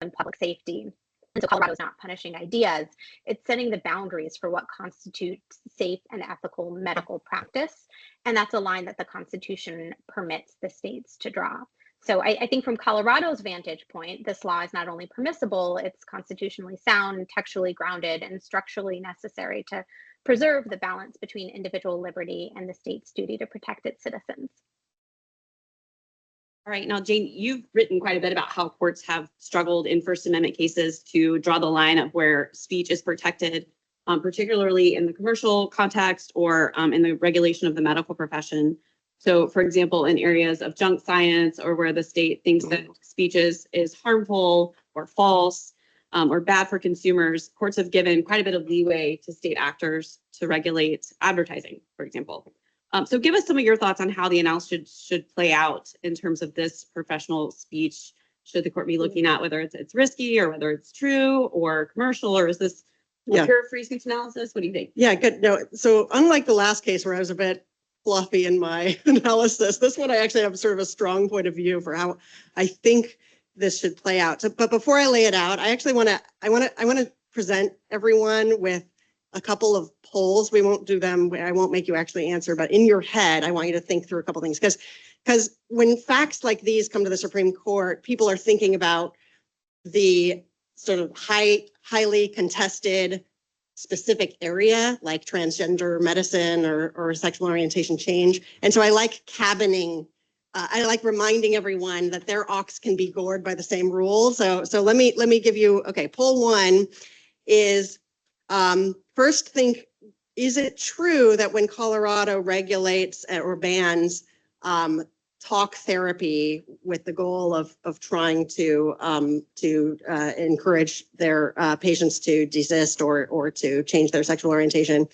and public safety. And so Colorado is not punishing ideas, it's setting the boundaries for what constitutes safe and ethical medical practice. And that's a line that the Constitution permits the states to draw. So I think from Colorado's vantage point, this law is not only permissible, it's constitutionally sound, textually grounded, and structurally necessary to preserve the balance between individual liberty and the state's duty to protect its citizens. All right, now, Jane, you've written quite a bit about how courts have struggled in First Amendment cases to draw the line of where speech is protected particularly in the commercial context or in the regulation of the medical profession. So, for example, in areas of junk science or where the state thinks that speech is harmful or false or bad for consumers, courts have given quite a bit of leeway to state actors to regulate advertising, for example. So give us some of your thoughts on how the analysis should play out in terms of this professional speech. Should the court be looking at whether it's risky or whether it's true or commercial, or is this a pure free speech analysis? What do you think? Yeah, good. No, so unlike the last case where I was a bit fluffy in my analysis, this one I actually have sort of a strong point of view for how I think this should play out. So, but before I lay it out, I actually want to present everyone with a couple of polls. We won't do them. I won't make you actually answer, but in your head, I want you to think through a couple things, because when facts like these come to the Supreme Court, people are thinking about the sort of highly contested specific area like transgender medicine or sexual orientation change. And so I like cabining. I like reminding everyone that their ox can be gored by the same rules. So let me give you, okay, poll one is, first think, is it true that when Colorado regulates or bans talk therapy with the goal of trying to encourage their patients to desist or to change their sexual orientation,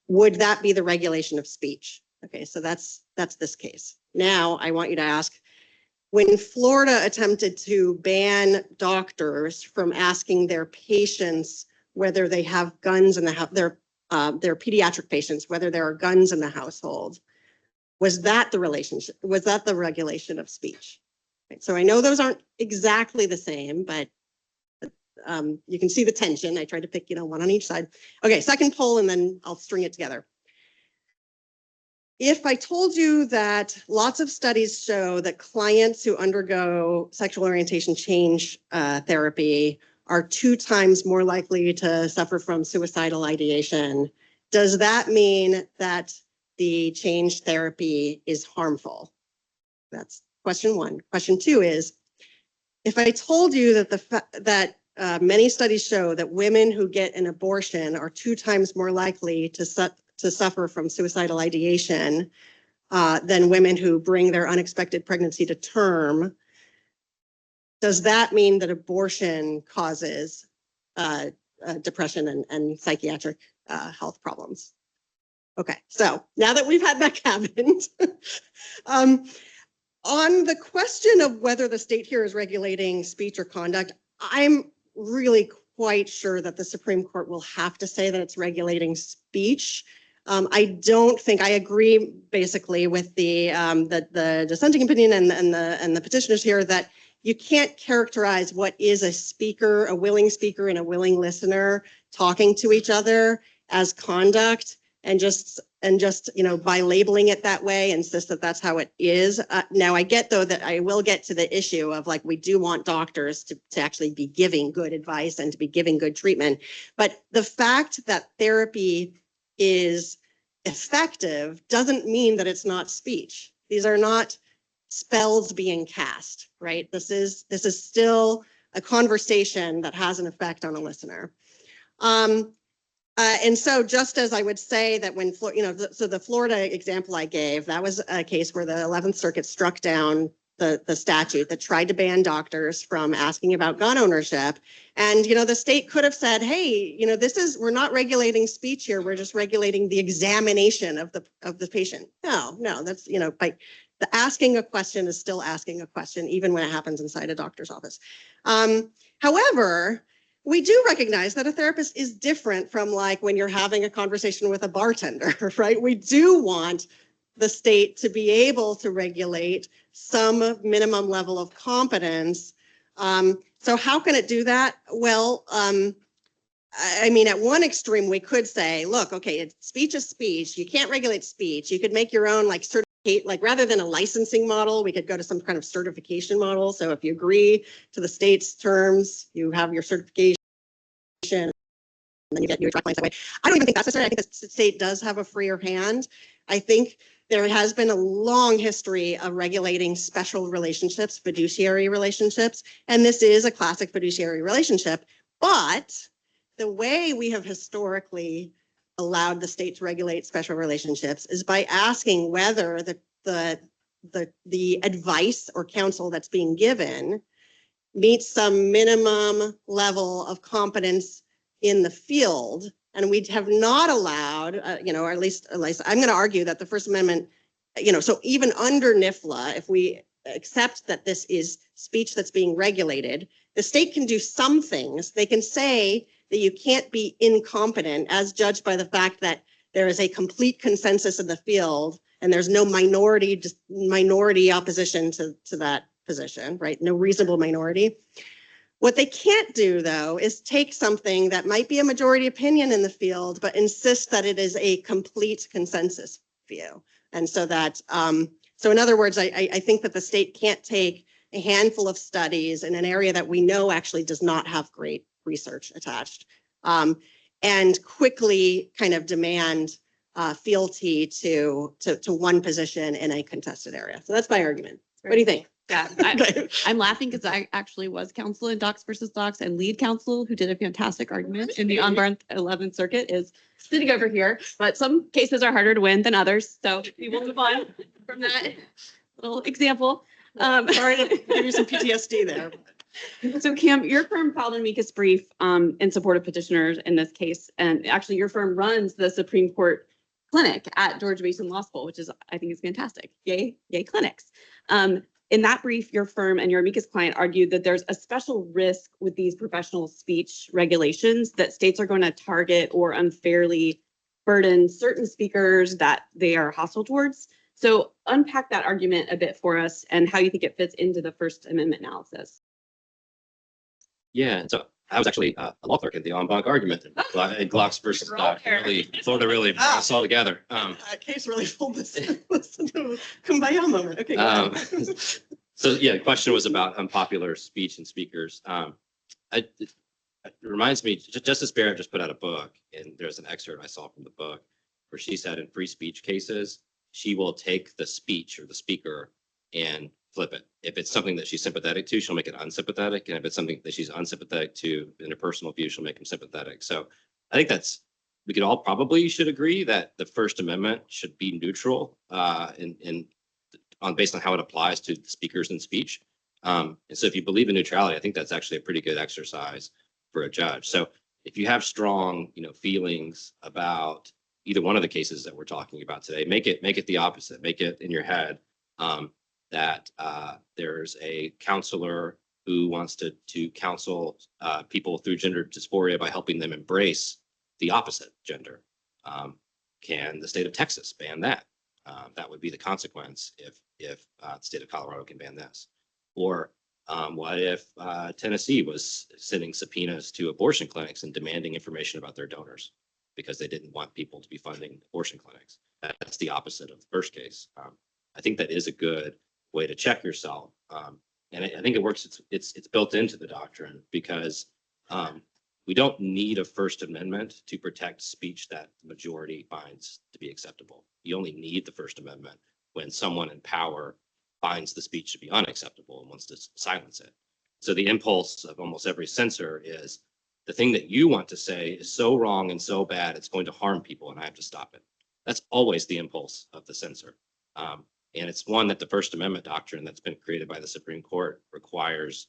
would that be the regulation of speech? Okay, so that's this case. Now I want you to ask, when Florida attempted to ban doctors from asking their patients whether they have guns in the house, their pediatric patients, whether there are guns in the household, was that the relationship? Was that the regulation of speech? Right, so I know those aren't exactly the same, but you can see the tension. I tried to pick, one on each side. Okay, second poll, and then I'll string it together. If I told you that lots of studies show that clients who undergo sexual orientation change therapy are 2 times more likely to suffer from suicidal ideation, does that mean that the change therapy is harmful? That's question one. Question two is, if I told you that many studies show that women who get an abortion are 2 times more likely to suffer from suicidal ideation than women who bring their unexpected pregnancy to term, does that mean that abortion causes depression and psychiatric health problems? Okay, so now that we've had that cabined, on the question of whether the state here is regulating speech or conduct, I'm really quite sure that the Supreme Court will have to say that it's regulating speech. I don't think, I agree basically with the dissenting opinion and the petitioners here that you can't characterize what is a speaker, a willing speaker and a willing listener talking to each other as conduct and just by labeling it that way, insist that that's how it is. Now I get though that I will get to the issue of like, we do want doctors to actually be giving good advice and to be giving good treatment. But the fact that therapy is effective doesn't mean that it's not speech. These are not spells being cast, right? This is still a conversation that has an effect on a listener. And so just as I would say that when, so the Florida example I gave, that was a case where the 11th Circuit struck down the statute that tried to ban doctors from asking about gun ownership. And, the state could have said, hey, we're not regulating speech here. We're just regulating the examination of the patient. No, that's, by the asking a question is still asking a question, even when it happens inside a doctor's office. However, we do recognize that a therapist is different from like when you're having a conversation with a bartender, right? We do want the state to be able to regulate some minimum level of competence. So how can it do that? Well, I mean, at one extreme, we could say, look, okay, speech is speech. You can't regulate speech. You could make your own like certificate, like rather than a licensing model, we could go to some kind of certification model. So if you agree to the state's terms, you have your certification, and then you get your clients that way. I don't even think that's necessary. I think the state does have a freer hand. I think there has been a long history of regulating special relationships, fiduciary relationships, and this is a classic fiduciary relationship, but the way we have historically allowed the state to regulate special relationships is by asking whether the advice or counsel that's being given meets some minimum level of competence in the field. And we have not allowed, or at least I'm going to argue that the First Amendment, so even under NIFLA, if we accept that this is speech that's being regulated, the state can do some things. They can say that you can't be incompetent as judged by the fact that there is a complete consensus in the field and there's no minority opposition to that position, right? No reasonable minority. What they can't do, though, is take something that might be a majority opinion in the field, but insist that it is a complete consensus view. And so that, so in other words, I think that the state can't take a handful of studies in an area that we know actually does not have great research attached, and quickly kind of demand fealty to one position in a contested area. So that's my argument. What do you think? Yeah, I'm laughing because I actually was counsel in Docs versus Docs, and lead counsel who did a fantastic argument in the en banc 11th Circuit is sitting over here. But some cases are harder to win than others, so we will move on from that little example. Sorry to give you some PTSD there. So Kim, your firm filed an amicus brief in support of petitioners in this case, and actually your firm runs the Supreme Court clinic at George Mason Law School, which is, I think, is fantastic. Yay clinics. In that brief, your firm and your amicus client argued that there's a special risk with these professional speech regulations that states are going to target or unfairly burden certain speakers that they are hostile towards. So unpack that argument a bit for us and how you think it fits into the First Amendment analysis. Yeah, so I was actually a law clerk at the en banc argument in Glocks versus Doc. Florida really brought us all together. That case really pulled this into a kumbaya moment. Okay, go ahead. So yeah, the question was about unpopular speech and speakers. It reminds me, Justice Barrett just put out a book, and there's an excerpt I saw from the book where she said in free speech cases, she will take the speech or the speaker and flip it. If it's something that she's sympathetic to, she'll make it unsympathetic. And if it's something that she's unsympathetic to in her personal view, she'll make them sympathetic. So I think we could all probably should agree that the First Amendment should be neutral based on how it applies to the speakers in speech. And so if you believe in neutrality, I think that's actually a pretty good exercise for a judge. So if you have strong, feelings about either one of the cases that we're talking about today, make it the opposite. Make it in your head that there's a counselor who wants to counsel people through gender dysphoria by helping them embrace the opposite gender. Can the state of Texas ban that? That would be the consequence if the state of Colorado can ban this. Or what if Tennessee was sending subpoenas to abortion clinics and demanding information about their donors because they didn't want people to be funding abortion clinics? That's the opposite of the first case. I think that is a good way to check yourself. And I think it works. It's built into the doctrine because we don't need a First Amendment to protect speech that the majority finds to be acceptable. You only need the First Amendment when someone in power finds the speech to be unacceptable and wants to silence it. So the impulse of almost every censor is the thing that you want to say is so wrong and so bad, it's going to harm people and I have to stop it. That's always the impulse of the censor. And it's one that the First Amendment doctrine that's been created by the Supreme Court requires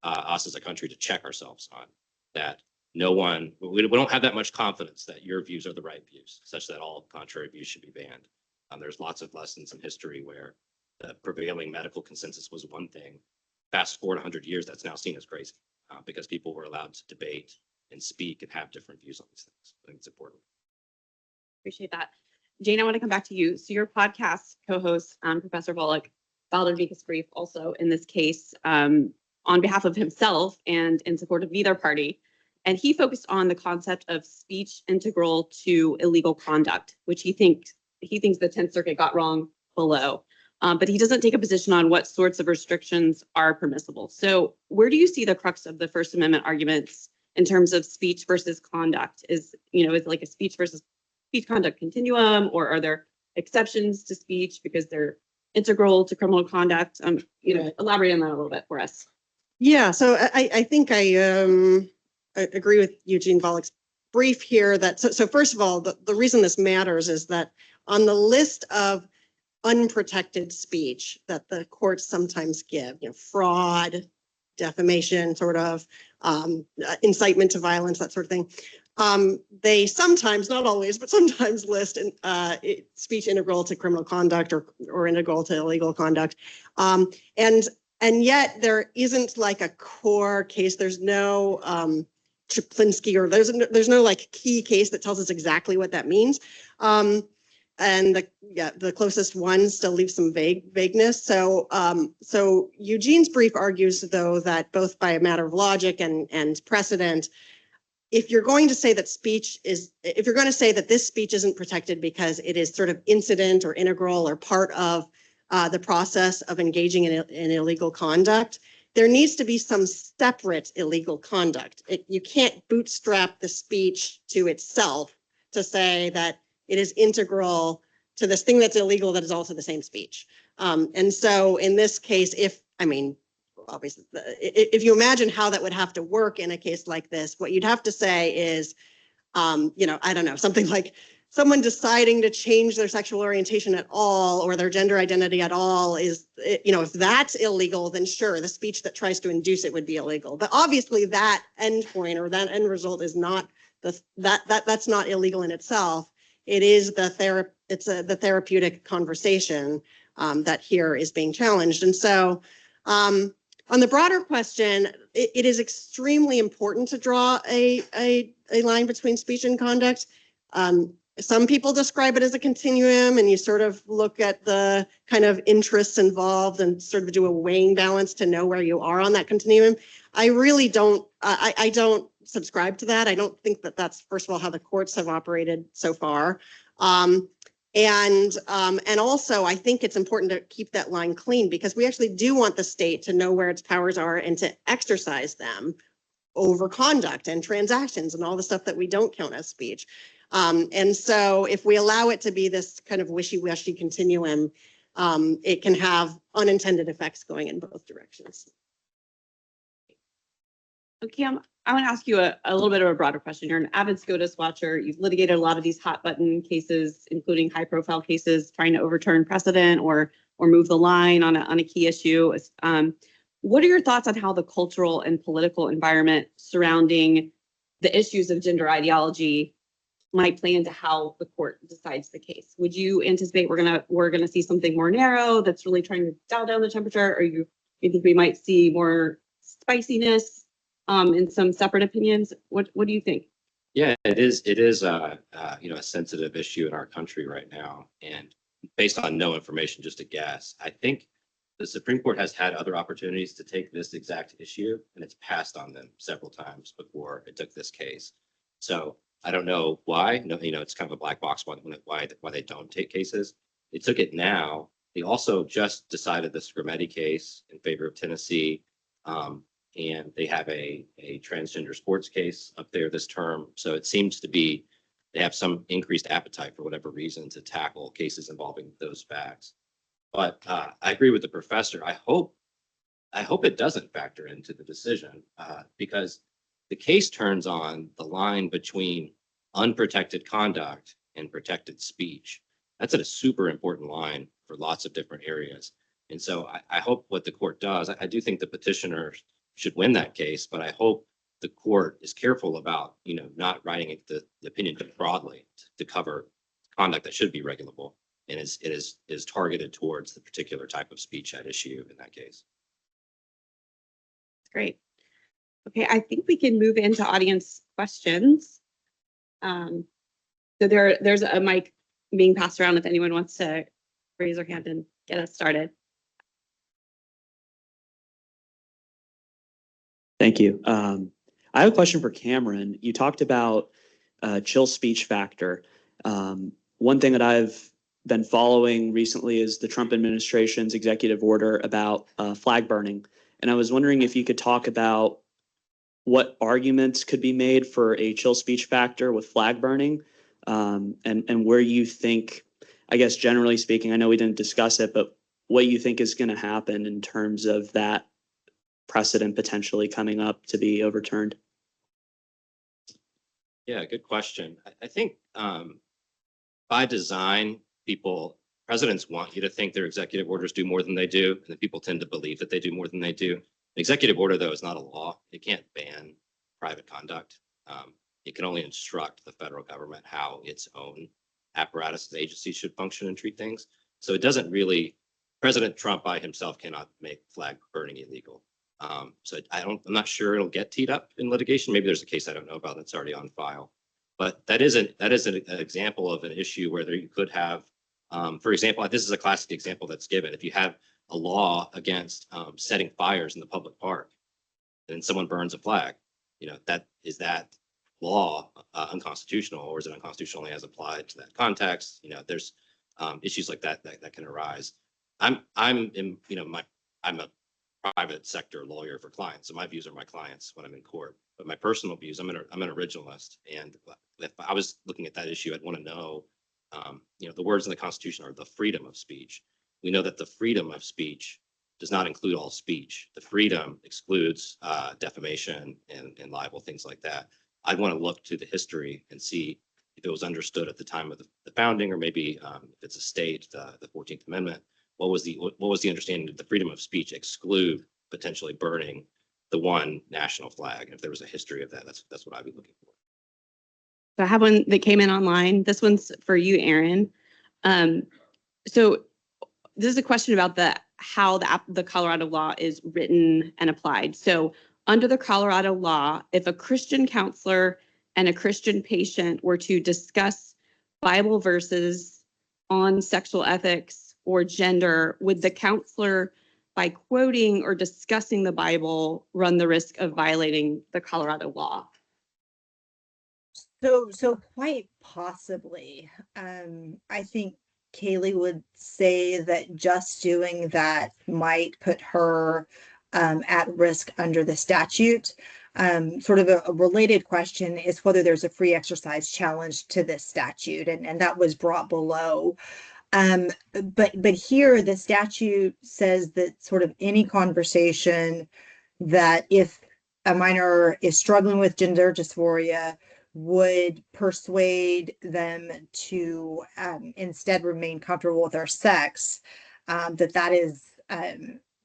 us as a country to check ourselves on. That we don't have that much confidence that your views are the right views, such that all contrary views should be banned. There's lots of lessons in history where the prevailing medical consensus was one thing. Fast forward 100 years, that's now seen as crazy because people were allowed to debate and speak and have different views on these things. I think it's important. Appreciate that. Jane, I want to come back to you. So your podcast co-host, Professor Volokh, filed an amicus brief also in this case on behalf of himself and in support of neither party. And he focused on the concept of speech integral to illegal conduct, which he thinks the 10th Circuit got wrong below. But he doesn't take a position on what sorts of restrictions are permissible. So where do you see the crux of the First Amendment arguments in terms of speech versus conduct? Is like a speech versus speech conduct continuum, or are there exceptions to speech because they're integral to criminal conduct? Elaborate on that a little bit for us. Yeah, so I think agree with Eugene Volok's brief here that, so first of all, the reason this matters is that on the list of unprotected speech that the courts sometimes give, fraud, defamation, sort of, incitement to violence, that sort of thing. They sometimes, not always, but sometimes list speech integral to criminal conduct or integral to illegal conduct. And yet there isn't like a core case. There's no Chaplinsky, or there's no like key case that tells us exactly what that means. And the closest one still leaves some vagueness. So so Eugene's brief argues, though, that both by a matter of logic and precedent, if you're going to say that this speech isn't protected because it is sort of incident or integral or part of the process of engaging in illegal conduct, there needs to be some separate illegal conduct. You can't bootstrap the speech to itself to say that it is integral to this thing that's illegal that is also the same speech. And so in this case, obviously, if you imagine how that would have to work in a case like this, what you'd have to say is, I don't know, something like someone deciding to change their sexual orientation at all or their gender identity at all is, if that's illegal, then sure, the speech that tries to induce it would be illegal. But obviously that endpoint or that end result is not that's not illegal in itself. It is the therapeutic conversation that here is being challenged. And so on the broader question, it is extremely important to draw a line between speech and conduct. Some people describe it as a continuum, and you sort of look at the kind of interests involved and sort of do a weighing balance to know where you are on that continuum. I really don't, I don't subscribe to that. I don't think that that's, first of all, how the courts have operated so far. And also, I think it's important to keep that line clean, because we actually do want the state to know where its powers are and to exercise them over conduct and transactions and all the stuff that we don't count as speech. And so if we allow it to be this kind of wishy-washy continuum, it can have unintended effects going in both directions. Okay, I want to ask you a little bit of a broader question. You're an avid SCOTUS watcher. You've litigated a lot of these hot button cases, including high profile cases, trying to overturn precedent or move the line on a key issue. What are your thoughts on how the cultural and political environment surrounding the issues of gender ideology might play into how the court decides the case? Would you anticipate we're gonna see something more narrow that's really trying to dial down the temperature, or you think we might see more spiciness in some separate opinions? What do you think? Yeah, it is a sensitive issue in our country right now, and based on no information, just a guess, I think the Supreme Court has had other opportunities to take this exact issue, and it's passed on them several times before it took this case. So I don't know why. No, it's kind of a black box why they don't take cases. They took it now. They also just decided the Scarametti case in favor of Tennessee, and they have a transgender sports case up there this term. So it seems to be they have some increased appetite for whatever reason to tackle cases involving those facts. But I agree with the professor. I hope it doesn't factor into the decision because the case turns on the line between unprotected conduct and protected speech. That's a super important line for lots of different areas. And so I hope what the court does, I do think the petitioner should win that case, but I hope the court is careful about, not writing the opinion too broadly to cover conduct that should be regulable, and is targeted towards the particular type of speech at issue in that case. Great. Okay, I think we can move into audience questions. So there's a mic being passed around if anyone wants to raise their hand and get us started. Thank you. I have a question for Cameron. You talked about chill speech factor. One thing that I've been following recently is the Trump administration's executive order about flag burning. And I was wondering if you could talk about what arguments could be made for a chill speech factor with flag burning, and where you think, I guess generally speaking, I know we didn't discuss it, but what you think is going to happen in terms of that precedent potentially coming up to be overturned. Yeah, good question. I think by design, presidents want you to think their executive orders do more than they do, and then people tend to believe that they do more than they do. An executive order, though, is not a law. It can't ban private conduct. It can only instruct the federal government how its own apparatus and agencies should function and treat things. So it doesn't really, President Trump by himself cannot make flag burning illegal. So I'm not sure it'll get teed up in litigation. Maybe there's a case I don't know about that's already on file. But that is an example of an issue where you could have, for example, this is a classic example that's given. If you have a law against setting fires in the public park, and someone burns a flag, that law unconstitutional, or is it unconstitutional only as applied to that context? There's issues like that can arise. I'm a private sector lawyer for clients, so my views are my clients when I'm in court. But my personal views, I'm an originalist, and if I was looking at that issue, I'd want to know, the words in the Constitution are the freedom of speech. We know that the freedom of speech does not include all speech. The freedom excludes defamation and libel, things like that. I'd want to look to the history and see if it was understood at the time of the founding, or maybe if it's a state, the 14th Amendment. What was the understanding of the freedom of speech exclude potentially burning the one national flag? And if there was a history of that, that's what I'd be looking for. So I have one that came in online. This one's for you, Erin. So this is a question about how the Colorado law is written and applied. So under the Colorado law, if a Christian counselor and a Christian patient were to discuss Bible verses on sexual ethics or gender, would the counselor, by quoting or discussing the Bible, run the risk of violating the Colorado law? So quite possibly. I think Kaylee would say that just doing that might put her at risk under the statute. Sort of a related question is whether there's a free exercise challenge to this statute, and that was brought below. But here the statute says that sort of any conversation that if a minor is struggling with gender dysphoria would persuade them to instead remain comfortable with their sex, that is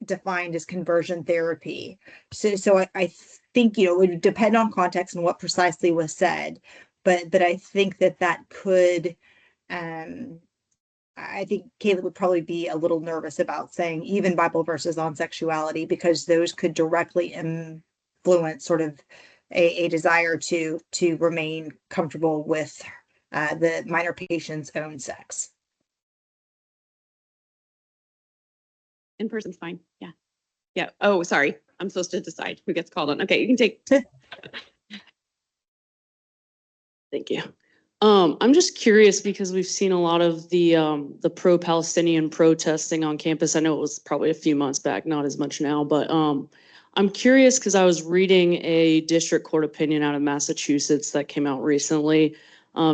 defined as conversion therapy. So I think, it would depend on context and what precisely was said, but I think that could, I think Caleb would probably be a little nervous about saying even Bible verses on sexuality, because those could directly influence sort of a desire to remain comfortable with the minor patient's own sex. In person's fine. Yeah. Yeah. Oh, sorry. I'm supposed to decide who gets called on. Okay, you can take. Thank you. I'm just curious because we've seen a lot of the pro-Palestinian protesting on campus. I know it was probably a few months back, not as much now, but I'm curious because I was reading a district court opinion out of Massachusetts that came out recently,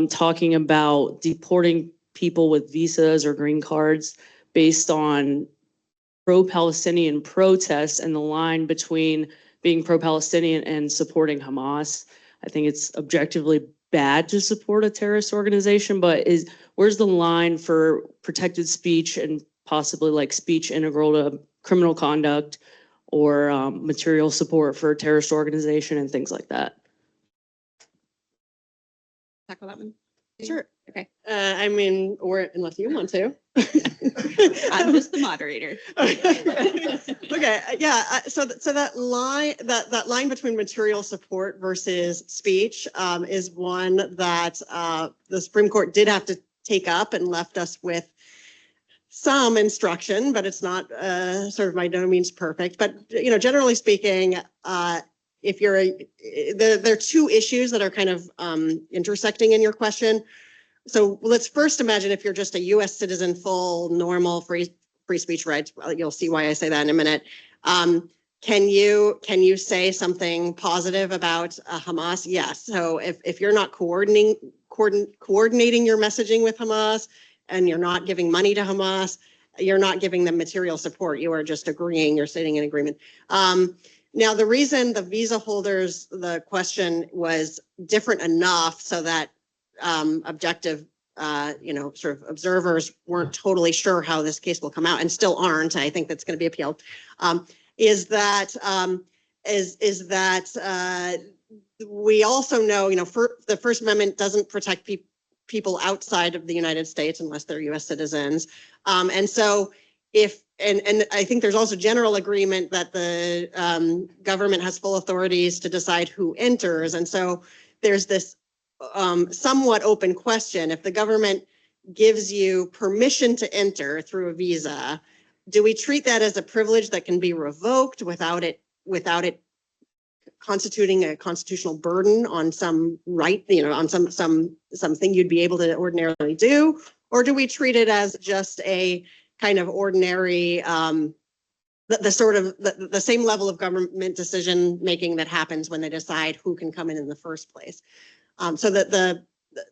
talking about deporting people with visas or green cards based on pro-Palestinian protests and the line between being pro-Palestinian and supporting Hamas. I think it's objectively bad to support a terrorist organization, but where's the line for protected speech and possibly like speech integral to criminal conduct or material support for a terrorist organization and things like that? Tackle that one. Sure. Okay. Or unless you want to. I'm just the moderator. Okay. Yeah. So that line between material support versus speech is one that the Supreme Court did have to take up and left us with some instruction, but it's not sort of by no means perfect. But generally speaking, if there are two issues that are kind of intersecting in your question. So let's first imagine if you're just a U.S. citizen, full, normal, free speech rights. You'll see why I say that in a minute. Can you say something positive about Hamas? Yes. So if you're not coordinating your messaging with Hamas and you're not giving money to Hamas, you're not giving them material support. You are just agreeing. You're sitting in agreement. Now, the reason the visa holders, the question was different enough so that objective, sort of observers weren't totally sure how this case will come out, and still aren't. I think that's going to be appealed. Is that we also know, for the First Amendment doesn't protect people outside of the United States unless they're U.S. citizens, and so and I think there's also general agreement that the government has full authorities to decide who enters, and so there's this somewhat open question. If the government gives you permission to enter through a visa, do we treat that as a privilege that can be revoked without it constituting a constitutional burden on some right, on something you'd be able to ordinarily do? Or do we treat it as just a kind of ordinary, the same level of government decision making that happens when they decide who can come in the first place? So that the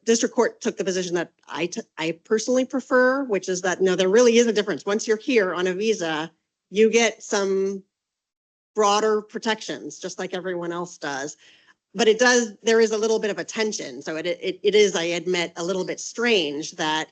district court took the position that I personally prefer, which is that no, there really is a difference. Once you're here on a visa, you get some broader protections, just like everyone else does. But there is a little bit of a tension. So it is, I admit, a little bit strange that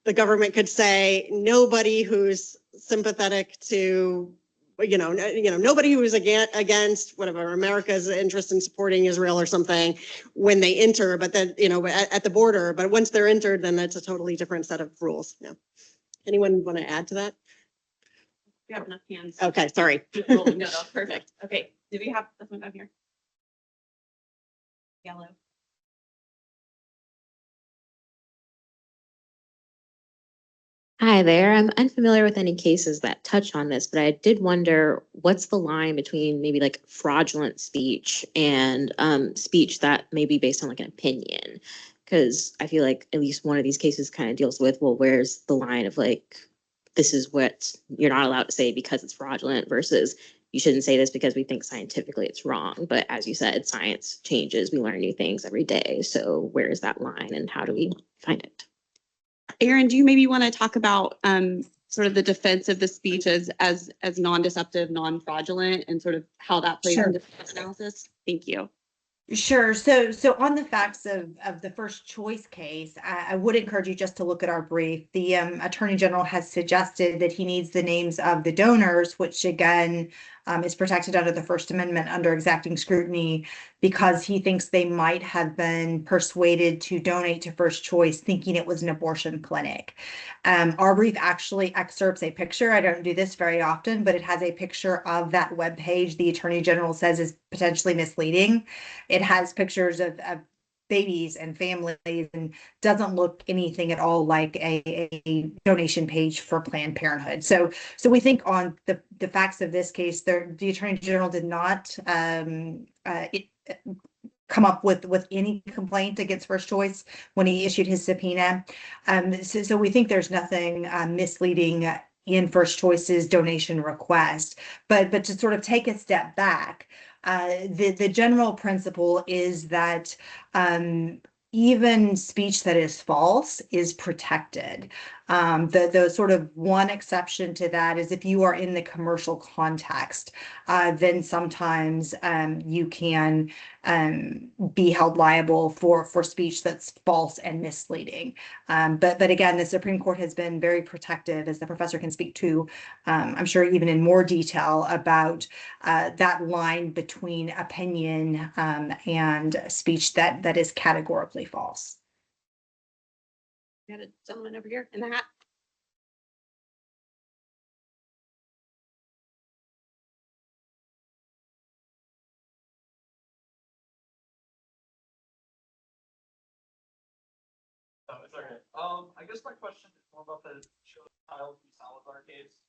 the government could say nobody who's sympathetic to, nobody who is against whatever America's interest in supporting Israel or something when they enter, but then, at the border, but once they're entered, then that's a totally different set of rules. Yeah. Anyone want to add to that? We have enough hands. Okay, sorry. No, perfect. Okay, do we have this one down here? Yellow. Hi there. I'm unfamiliar with any cases that touch on this, but I did wonder what's the line between maybe like fraudulent speech and speech that may be based on like an opinion? Because I feel like at least one of these cases kind of deals with, well, where's the line of like, this is what you're not allowed to say because it's fraudulent versus you shouldn't say this because we think scientifically it's wrong. But as you said, science changes. We learn new things every day. So where is that line and how do we find it? Erin, do you maybe want to talk about sort of the defense of the speech as non-deceptive, non-fraudulent, and sort of how that plays into the analysis? Thank you. Sure. So on the facts of the first choice case, I would encourage you just to look at our brief. The Attorney General has suggested that he needs the names of the donors, which again is protected under the First Amendment under exacting scrutiny, because he thinks they might have been persuaded to donate to First Choice thinking it was an abortion clinic. Our brief actually excerpts a picture. I don't do this very often, but it has a picture of that webpage the Attorney General says is potentially misleading. It has pictures of babies and families and doesn't look anything at all like a donation page for Planned Parenthood. So we think on the facts of this case, the Attorney General did not come up with any complaint against First Choice when he issued his subpoena. So we think there's nothing misleading in First Choice's donation request. But to sort of take a step back, the general principle is that even speech that is false is protected. The sort of one exception to that is if you are in the commercial context, then sometimes you can be held liable for speech that's false and misleading. But again, the Supreme Court has been very protective, as the professor can speak to, I'm sure even in more detail, about that line between opinion and speech that is categorically false. We got a gentleman over here in the hat. It's okay. I guess my question is more about the child Salazar case.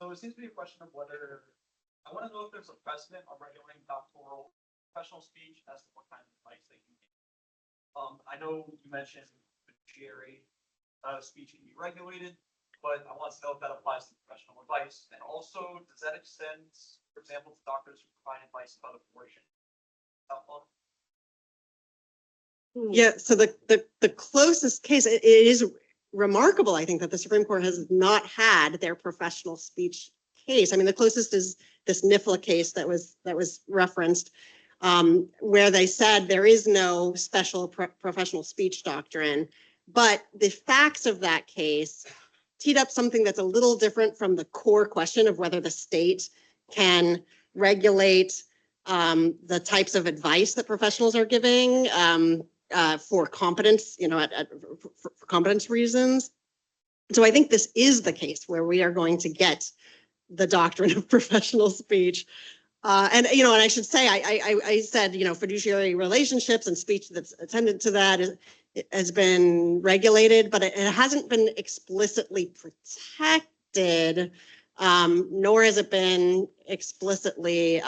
So it seems to be a question of whether I want to know if there's a precedent on regulating doctoral professional speech as to what kind of advice they can give. I know you mentioned fiduciary speech can be regulated, but I want to know if that applies to professional advice. And also, does that extend, for example, to doctors who provide advice about abortion? Yeah, so the closest case, it is remarkable, I think, that the Supreme Court has not had their professional speech case. I mean, the closest is this NIFLA case that was referenced, where they said there is no special professional speech doctrine, but the facts of that case teed up something that's a little different from the core question of whether the state can regulate the types of advice that professionals are giving for competence, for competence reasons. So I think this is the case where we are going to get the doctrine of professional speech. And I should say, I said, fiduciary relationships and speech that's attendant to that has been regulated, but it hasn't been explicitly protected, nor has it been explicitly,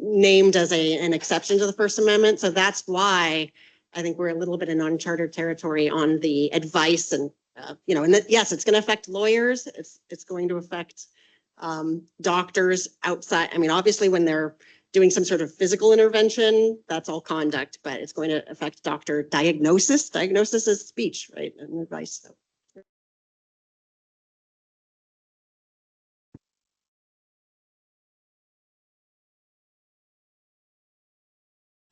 named as an exception to the First Amendment. So that's why I think we're a little bit in uncharted territory on the advice and, and that, yes, it's going to affect lawyers. It's going to affect doctors outside. I mean, obviously when they're doing some sort of physical intervention, that's all conduct, but it's going to affect doctor diagnosis. Diagnosis is speech, right? And advice. So.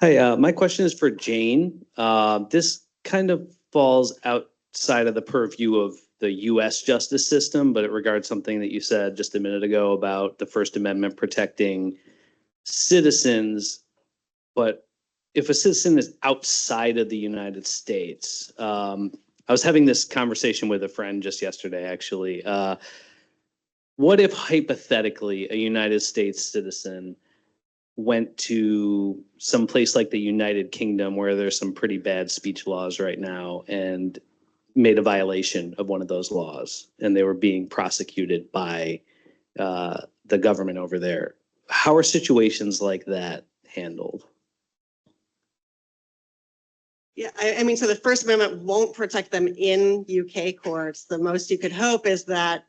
Hi, my question is for Jane. This kind of falls outside of the purview of the U.S. justice system, but it regards something that you said just a minute ago about the First Amendment protecting citizens. But if a citizen is outside of the United States, I was having this conversation with a friend just yesterday, actually. What if hypothetically a United States citizen went to some place like the United Kingdom where there's some pretty bad speech laws right now and made a violation of one of those laws and they were being prosecuted by the government over there? How are situations like that handled? Yeah, I mean, so the First Amendment won't protect them in UK courts. The most you could hope is that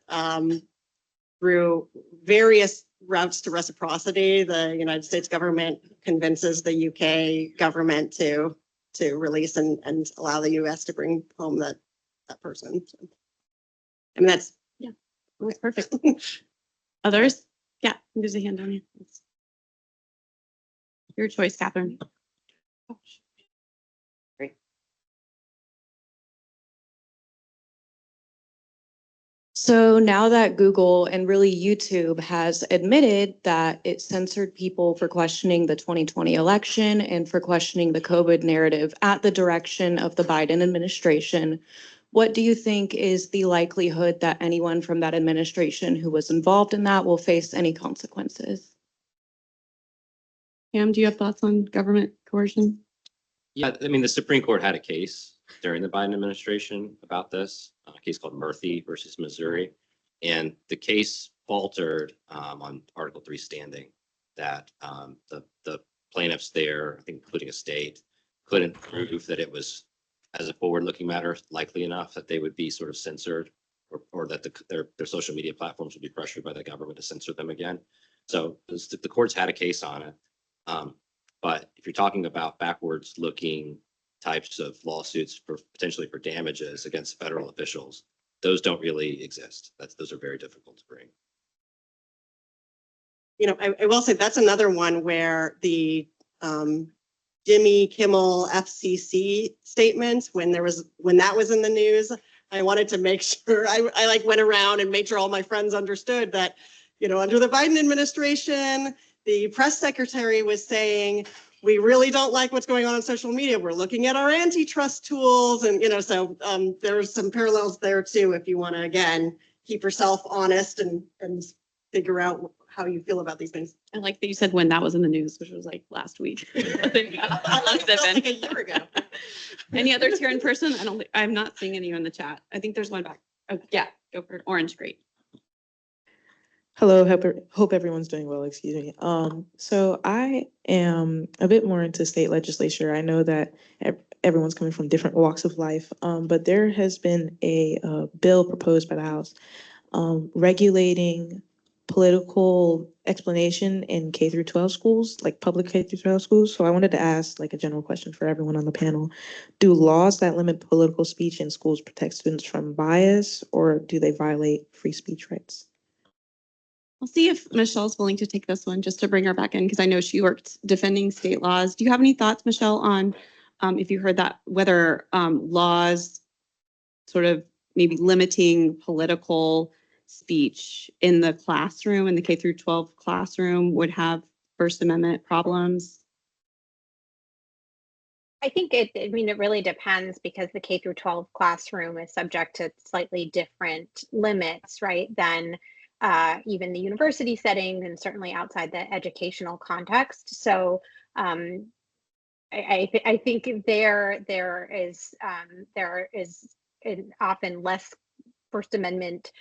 through various routes to reciprocity, the United States government convinces the UK government to release and allow the US to bring home that person. So, I mean, that's perfect. Others? Yeah, there's a hand on you. Your choice, Catherine. Great. So now that Google and really YouTube has admitted that it censored people for questioning the 2020 election and for questioning the COVID narrative at the direction of the Biden administration, what do you think is the likelihood that anyone from that administration who was involved in that will face any consequences? Pam, do you have thoughts on government coercion? Yeah, I mean, the Supreme Court had a case during the Biden administration about this, a case called Murphy versus Missouri. And the case faltered on Article 3 standing, that the plaintiffs there, I think including a state, couldn't prove that it was, as a forward-looking matter, likely enough that they would be sort of censored or that their social media platforms would be pressured by the government to censor them again. So the courts had a case on it. But if you're talking about backwards looking types of lawsuits for potentially for damages against federal officials, those don't really exist. Those are very difficult to bring. I will say that's another one where the Jimmy Kimmel FCC statement, when that was in the news, I wanted to make sure I went around and made sure all my friends understood that, under the Biden administration, the press secretary was saying, we really don't like what's going on social media. We're looking at our antitrust tools. And, so there's some parallels there too, if you want to, again, keep yourself honest and figure out how you feel about these things. I like that you said when that was in the news, which was like last week. Like a year ago. Any others here in person? I'm not seeing any in the chat. I think there's one back. Oh, yeah, go for it. Orange, great. Hello, hope everyone's doing well, excuse me. So I am a bit more into state legislature. I know that everyone's coming from different walks of life, but there has been a bill proposed by the House regulating political explanation in K through 12 schools, like public K through 12 schools. So I wanted to ask like a general question for everyone on the panel. Do laws that limit political speech in schools protect students from bias, or do they violate free speech rights? I'll see if Michelle's willing to take this one just to bring her back in because I know she worked defending state laws. Do you have any thoughts, Michelle, on if you heard that, whether laws sort of maybe limiting political speech in the classroom, in the K through 12 classroom would have First Amendment problems? I think it really depends because the K through 12 classroom is subject to slightly different limits, right, than even the university setting and certainly outside the educational context. So I think there is often less First Amendment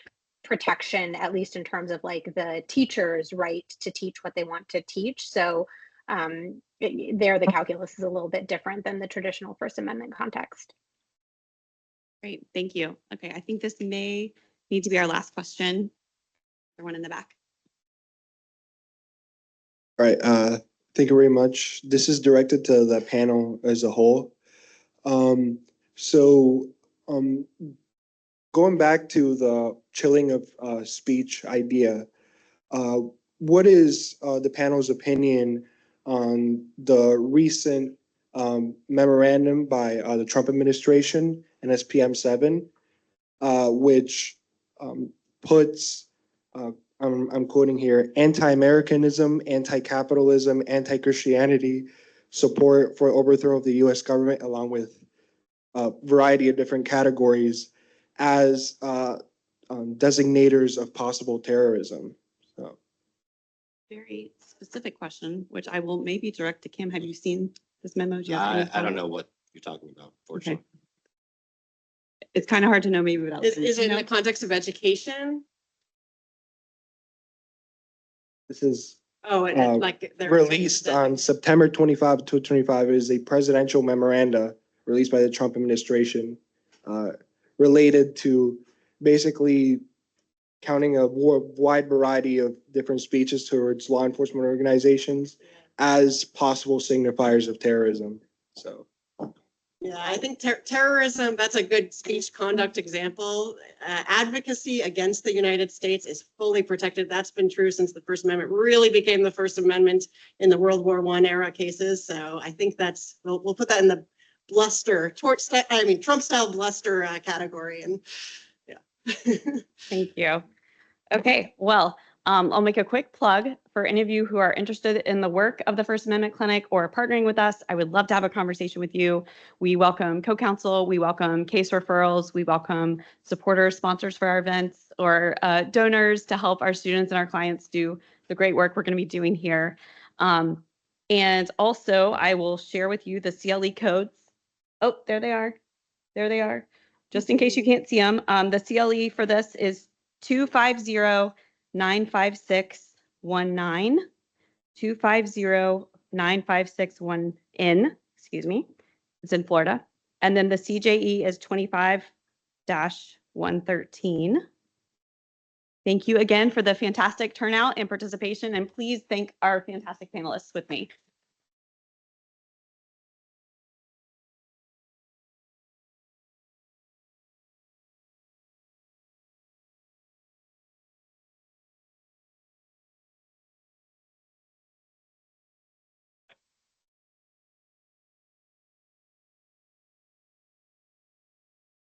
protection, at least in terms of like the teacher's right to teach what they want to teach. So the calculus is a little bit different than the traditional First Amendment context. Great, thank you. Okay, I think this may need to be our last question. Everyone in the back. All right, thank you very much. This is directed to the panel as a whole. Going back to the chilling of speech idea, what is the panel's opinion on the recent memorandum by the Trump administration and SPM 7, which puts, I'm quoting here, anti-Americanism, anti-capitalism, anti-Christianity, support for overthrow of the US government, along with a variety of different categories as designators of possible terrorism. So. Very specific question, which I will maybe direct to Kim. Have you seen this memo? Do you have any I don't know what you're talking about, fortunately. Okay. It's kind of hard to know maybe without. Is it in the context of education? This is like released on September 25, 2025. It is a presidential memoranda released by the Trump administration related to basically counting a wide variety of different speeches towards law enforcement organizations as possible signifiers of terrorism. So. Yeah, I think terrorism, that's a good speech conduct example. Advocacy against the United States is fully protected. That's been true since the First Amendment really became the First Amendment in the World War I era cases. So I think that's, we'll put that in the bluster, Trump style bluster category. And yeah. Thank you. Okay, well, I'll make a quick plug for any of you who are interested in the work of the First Amendment Clinic or partnering with us. I would love to have a conversation with you. We welcome co-counsel, we welcome case referrals, we welcome supporters, sponsors for our events, or donors to help our students and our clients do the great work we're going to be doing here. And also, I will share with you the CLE codes. Oh, there they are. There they are. Just in case you can't see them, the CLE for this is 250-956-19, 250-956-1N, excuse me, it's in Florida. And then the CJE is 25-113. Thank you again for the fantastic turnout and participation, and please thank our fantastic panelists with me.